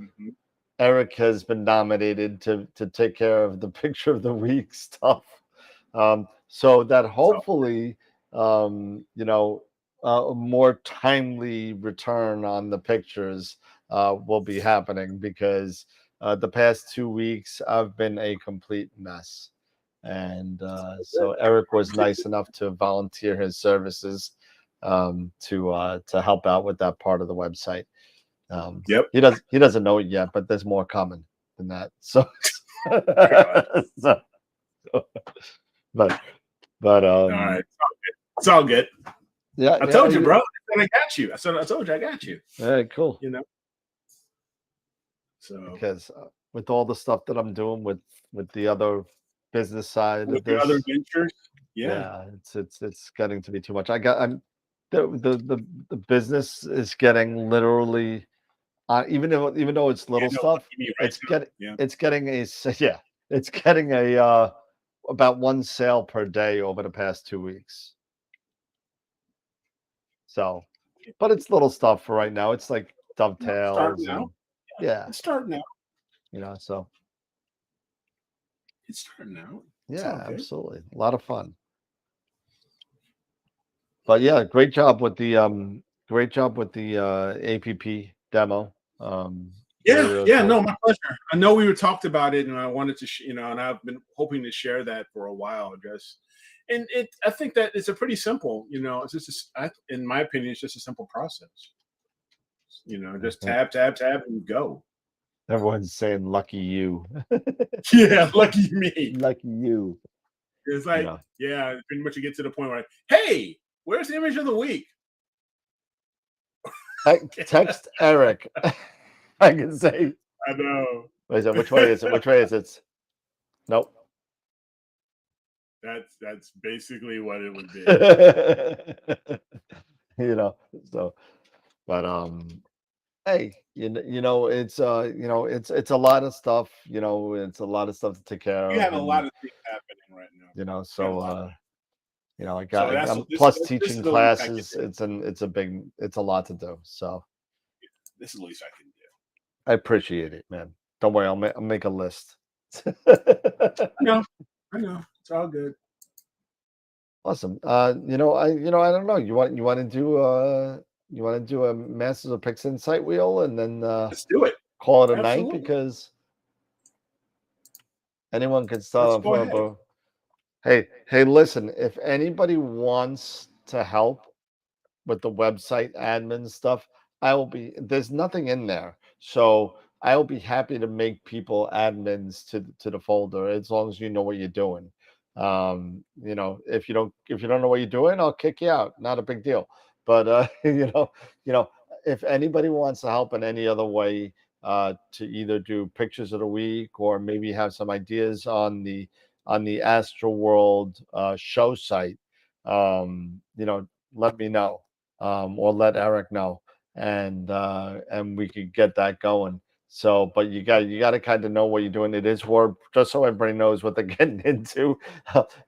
Eric has been nominated to take care of the picture of the week stuff. So that hopefully, you know, a more timely return on the pictures will be happening, because the past 2 weeks I've been a complete mess. And so Eric was nice enough to volunteer his services to help out with that part of the website. Yep. He doesn't know it yet, but there's more coming than that. So, so but All right. It's all good. Yeah, I told you, bro. I got you. I told you I got you. Very cool. You know. So because with all the stuff that I'm doing with the other business side with of this, other ventures, yeah, it's getting to be too much. I'm the business is getting literally even though it's little stuff, it's getting it's getting a about one sale per day over the past 2 weeks. So, but it's little stuff for right now. It's like dovetails and it's starting out. So it's starting out. Yeah, absolutely. A lot of fun. But yeah, great job with the APP demo. No, my pleasure. I know we were talked about it, and I wanted to, and I've been hoping to share that for a while. I think that it's a pretty simple, it's just, in my opinion, it's just a simple process. Just tab, and go. Everyone's saying, "Lucky you." Yeah, lucky me. Lucky you. It's like, pretty much you get to the point where, hey, where's the image of the week? Text Eric. I can say. I know. Which way is it? Which way is it? Nope. That's basically what it would be. So, but hey, it's it's a lot of stuff. It's a lot of stuff to take care of. You have a lot of things happening right now. So I'm plus teaching classes. It's a lot to do. So this is the least I can do. I appreciate it, man. Don't worry, I'll make a list. I know. It's all good. Awesome. I don't know. You want to do a Masters of Pix Insight wheel and then let's do it. Call it a night because anyone can start off. Hey, listen, if anybody wants to help with the website admin stuff, there's nothing in there. So I'll be happy to make people admins to the folder as long as you know what you're doing. If you don't know what you're doing, I'll kick you out. Not a big deal. But if anybody wants to help in any other way, to either do pictures of the week or maybe have some ideas on the AstroWorld show site, let me know, or let Eric know, and we could get that going. So, but you got to kind of know what you're doing. It is Word, just so everybody knows what they're getting into.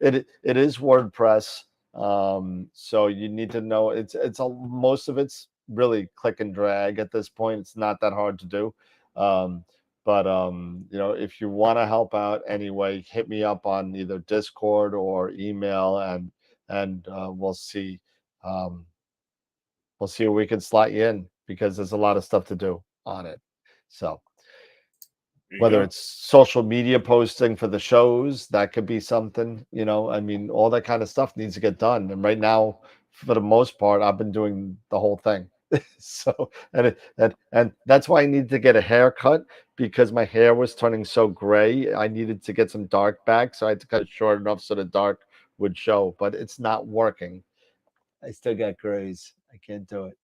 It is WordPress. So you need to know most of it's really click and drag at this point. It's not that hard to do. But if you want to help out anyway, hit me up on either Discord or email, and we'll see. We'll see if we can slot you in because there's a lot of stuff to do on it. So whether it's social media posting for the shows, that could be something, all that kind of stuff needs to get done. And right now, for the most part, I've been doing the whole thing. So, and that's why I needed to get a haircut, because my hair was turning so gray. I needed to get some dark back. So I had to cut it short enough so the dark would show, but it's not working. I still got grays. I can't do it.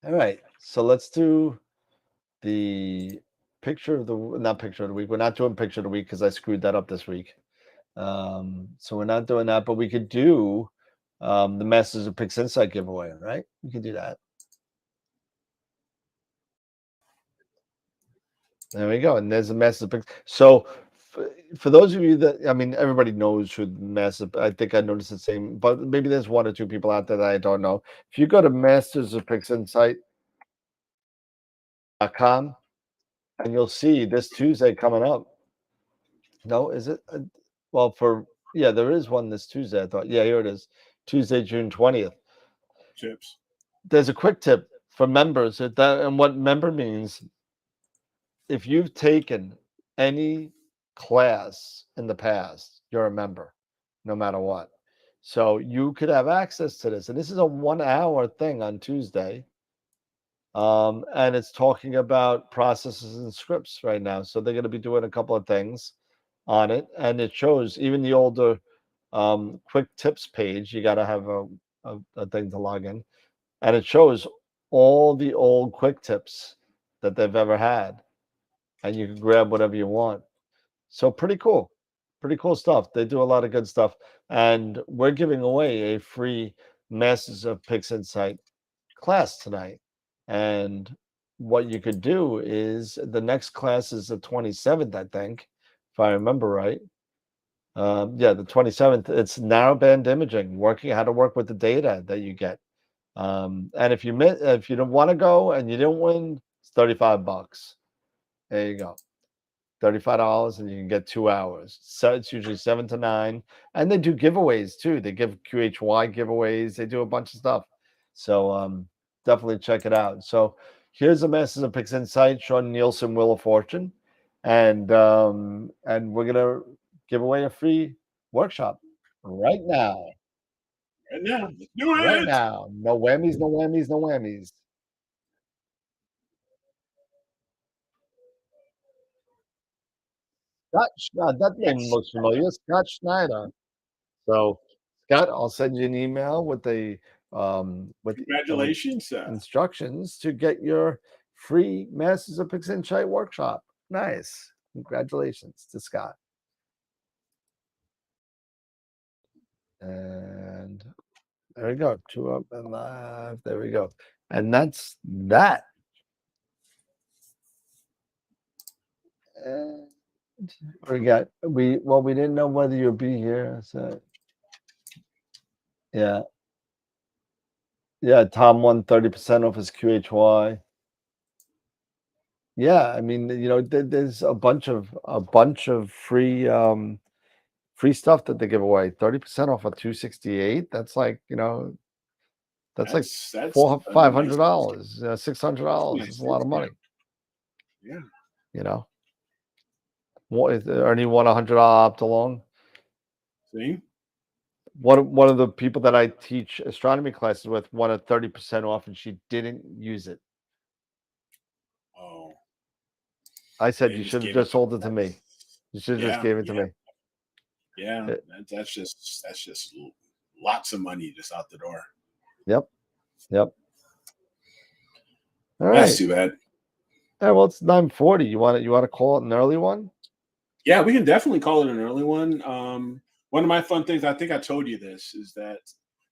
All right. So let's do the not picture of the week. We're not doing picture of the week because I screwed that up this week. So we're not doing that, but we could do the Masters of Pix Insight giveaway, right? We could do that. There we go. And there's the Masters of Pix. So for those of you that, everybody knows who Masters, I think I noticed the same, but maybe there's one or two people out there that I don't know. If you go to Masters of Pix Insight.com, and you'll see this Tuesday coming up. No, is it? Well, there is one this Tuesday. I thought, here it is, Tuesday, June 20th. Tips. There's a quick tip for members. And what member means, if you've taken any class in the past, you're a member, no matter what. So you could have access to this. And this is a 1 hour thing on Tuesday. And it's talking about processes and scripts right now. So they're going to be doing a couple of things on it. And it shows even the older quick tips page, you got to have a thing to log in. And it shows all the old quick tips that they've ever had. And you can grab whatever you want. So pretty cool. Pretty cool stuff. They do a lot of good stuff. And we're giving away a free Masters of Pix Insight class tonight. And what you could do is the next class is the 27th, I think, if I remember right. Yeah, the 27th. It's narrowband imaging, working how to work with the data that you get. And if you don't want to go and you didn't win, it's $35. There you go. $35 and you can get 2 hours. So it's usually 7 to 9. And they do giveaways too. They give QHY giveaways. They do a bunch of stuff. So definitely check it out. So here's a Masters of Pix Insight, Sean Nielsen, Wheel of Fortune. And we're gonna give away a free workshop right now. Right now. Let's do it. Right now. No whammies, no whammies, no whammies. Scott, that name looks familiar. Scott Schneider. So, Scott, I'll send you an email with the Congratulations. instructions to get your free Masters of Pix Insight workshop. Nice. Congratulations to Scott. And there we go. 2 up and live. There we go. And that's that. And we didn't know whether you'd be here. So yeah. Yeah, Tom won 30% off his QHY. Yeah, I mean, there's a bunch of free stuff that they give away. 30% off of 268. That's like, that's like That's $500, $600. nice It's a lot of money. Yeah. Ernie won $100 opt along. See? One of the people that I teach astronomy classes with won a 30% off, and she didn't use it. Oh. I said you should have just sold it to me. You should have just gave it to me. Yeah, that's just lots of money just out the door. Yep. All right. That's too bad. Yeah, well, it's 9:40. You want to call it an early one? Yeah, we can definitely call it an early one. One of my fun things, I think I told you this, is that,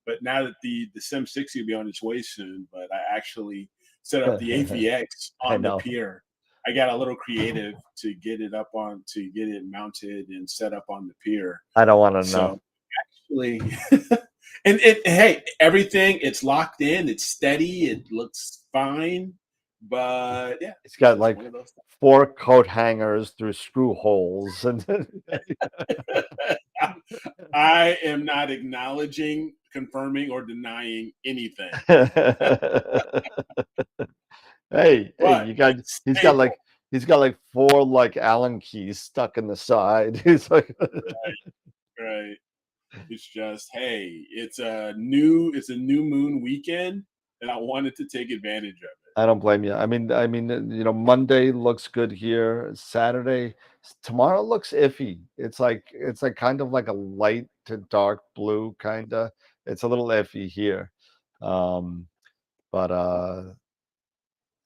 but now that the Sim 60 will be on its way soon, but I actually set up the AVX on the pier. I got a little creative to get it mounted and set up on the pier. I don't want to know. Actually, and hey, everything, it's locked in, it's steady, it looks fine, but yeah, it's got like 4 coat hangers through screw holes, and I am not acknowledging, confirming, or denying anything. Hey, he's got like 4 like Allen keys stuck in the side. He's like right. It's just, hey, it's a new moon weekend, and I wanted to take advantage of it. I don't blame you. I mean, Monday looks good here. Saturday, tomorrow looks iffy. It's like kind of like a light to dark blue kind of. It's a little iffy here. But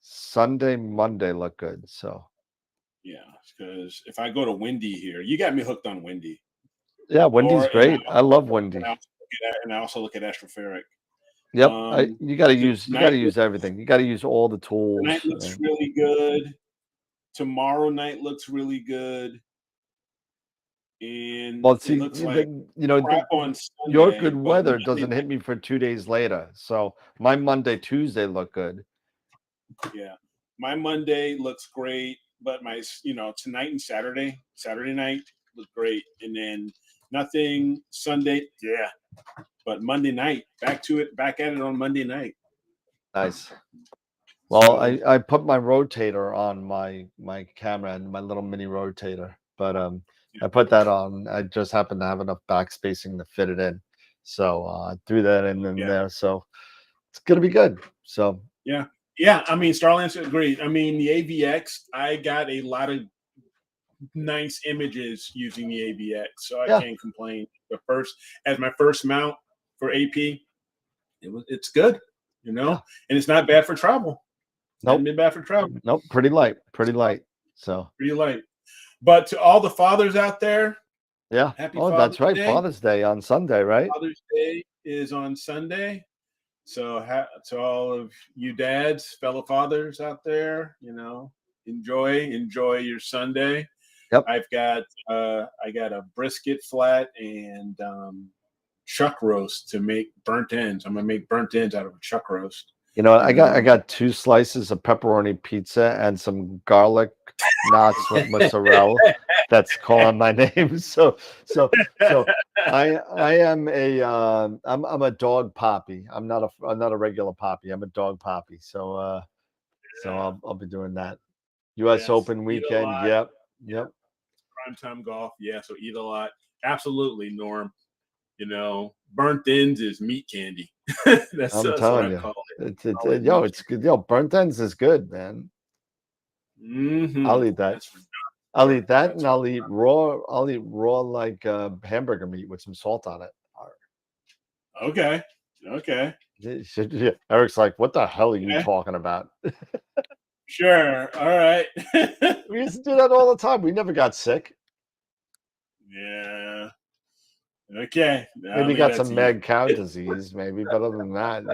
Sunday, Monday look good. So yeah, because if I go to Windy here, you got me hooked on Windy. Yeah, Windy's great. I love Windy. And I also look at Astropheric. Yep, you got to use everything. You got to use all the tools. Tonight looks really good. Tomorrow night looks really good. And well, see, it looks like on Sunday, your good weather doesn't hit me for 2 days later. So my Monday, Tuesday look good. Yeah, my Monday looks great, but my tonight and Saturday night look great, and then nothing Sunday. Yeah, but Monday night, back at it on Monday night. Nice. Well, I put my rotator on my camera, and my little mini rotator, but I put that on. I just happened to have enough back spacing to fit it in, so I threw that in there. So it's gonna be good. So Yeah. Yeah. I mean, Starlink's great. I mean, the AVX, I got a lot of nice images using the AVX, so I yeah, can't complain. As my first mount for AP, it's good, yeah. and it's not bad for travel. Hasn't Nope, been bad for travel. nope. Pretty light, pretty So, light. So pretty light. But to all the fathers out there, yeah. happy Oh, that's Father's right. Day. Father's Day on Sunday, right? Father's Day is on Sunday. So to all of you dads, fellow fathers out there, enjoy your Sunday. Yep. I got a brisket flat and chuck roast to make burnt ends. I'm gonna make burnt ends out of a chuck roast. You know, I got 2 slices of pepperoni pizza and some garlic knots with mozzarella. That's calling my name. So I am a I'm a dog poppy. I'm not a regular poppy. I'm a dog poppy. So I'll be doing that. U.S. Yes, Open eat a weekend. lot. Yep. Yep. Primetime golf. Yeah, so eat a lot. Absolutely, Norm. Burnt ends is meat candy. that's I'm what telling I you. call it. It's good. Yo, burnt ends is good, man. I'll eat that. That's for I'll sure. eat that, That's and I'll eat raw. I'll eat raw like hamburger meat with some salt on it. okay. Okay. Yeah. Eric's like, "What the hell are you Okay. talking about?" Sure. All right. We used to do that all the time. We never got sick. Yeah. Okay. I'll Maybe leave got that some to you. mad cow disease, maybe, but other than that,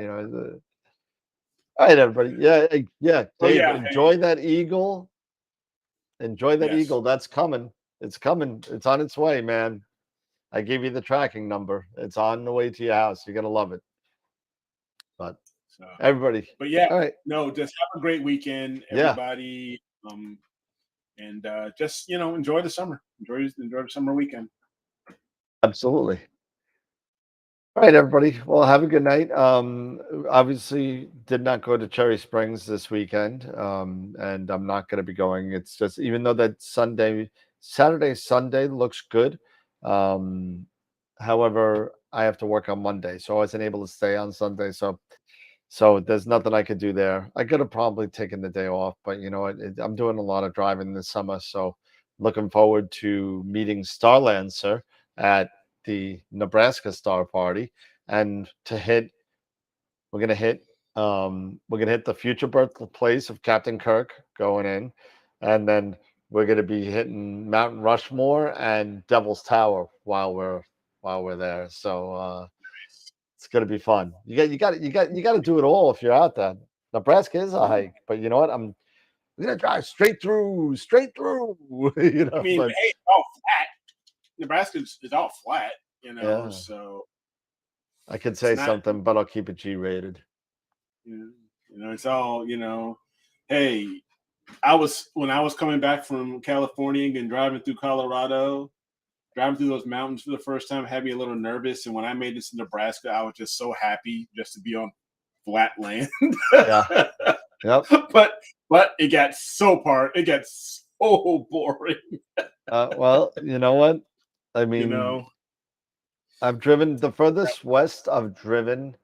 all right, everybody. Yeah, yeah. Oh Dave, yeah. Hey. enjoy that eagle. Enjoy that Yes. eagle. That's coming. It's coming. It's on its way, man. I gave you the tracking number. It's on the way to your house. You're gonna love it. But So, everybody, but yeah, all right. no, just have a great weekend, Yeah, everybody. And just enjoy the summer. Enjoy the summer weekend. absolutely. All right, everybody. Well, have a good night. Obviously, did not go to Cherry Springs this weekend, and I'm not going to be going. It's just even though that Saturday, Sunday looks good. Um, however, I have to work on Monday, so I wasn't able to stay on Sunday. So there's nothing I could do there. I could have probably taken the day off, but you know what? I'm doing a lot of driving this summer, so looking forward to meeting Starlancer at the Nebraska Star Party, and we're gonna hit we're gonna hit the future birthplace of Captain Kirk going in, and then we're gonna be hitting Mountain Rushmore and Devil's Tower while we're there. So it's gonna be fun. You got to do it all if you're out there. Nebraska is a hike, but you know what? I'm gonna drive straight through. I mean, But hey, it's all flat. Nebraska is all flat, yeah, so I could it's say not. something, but I'll keep it G-rated. It's all. Hey, when I was coming back from California and driving through Colorado, driving through those mountains for the first time had me a little nervous. And when I made it to Nebraska, I was just so happy just to be on flat land. Yeah. Yep. But it got so boring. Well, you know what? I You mean, know, I've driven the furthest west I've driven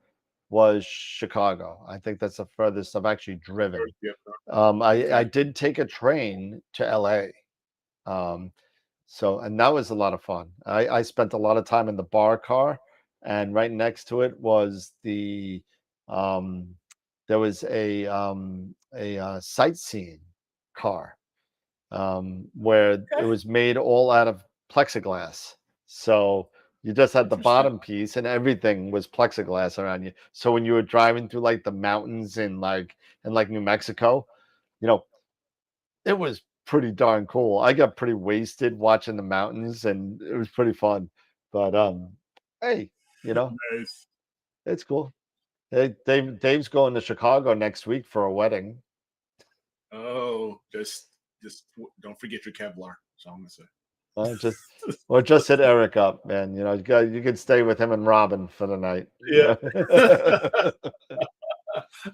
was Chicago. I think that's the furthest I've actually driven. I did take a train to LA. And that was a lot of fun. I spent a lot of time in the bar car, and right next to it was um, there was a sightseeing car where it was made all out of plexiglass. So you just had the Interesting. bottom piece, and everything was plexiglass around you. So when you were driving through like the mountains in New Mexico, you know, it was pretty darn cool. I got pretty wasted watching the mountains, and it was pretty fun. But hey, you know, Nice. it's cool. Hey, Dave's going to Chicago next week for a wedding. Oh, just don't forget your Kevlar. That's all I'm gonna say. Just hit Eric up, man. You know, you could stay with him and Robin for the night. Yeah. Yeah.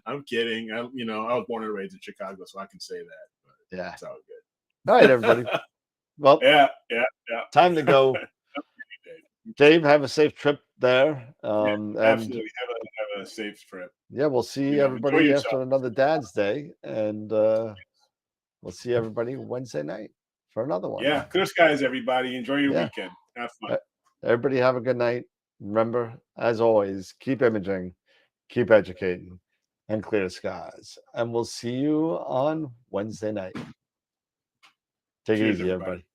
I'm kidding. I was born and raised in Chicago, so I can say that. But Yeah. it's all All right, everybody. good. Well, Yeah. time to go. Dave, have a safe trip there. And Absolutely. Have a safe trip. yeah, we'll see Enjoy everybody yourself. after another Dad's Day, and we'll see everybody Wednesday night for another one. Yeah. Clear skies, everybody. Enjoy your weekend. Have fun. Everybody have a good night. Remember, as always, keep imaging, keep educating, and clear skies. And we'll see you on Wednesday night. Take it Cheers, easy, everybody. everybody.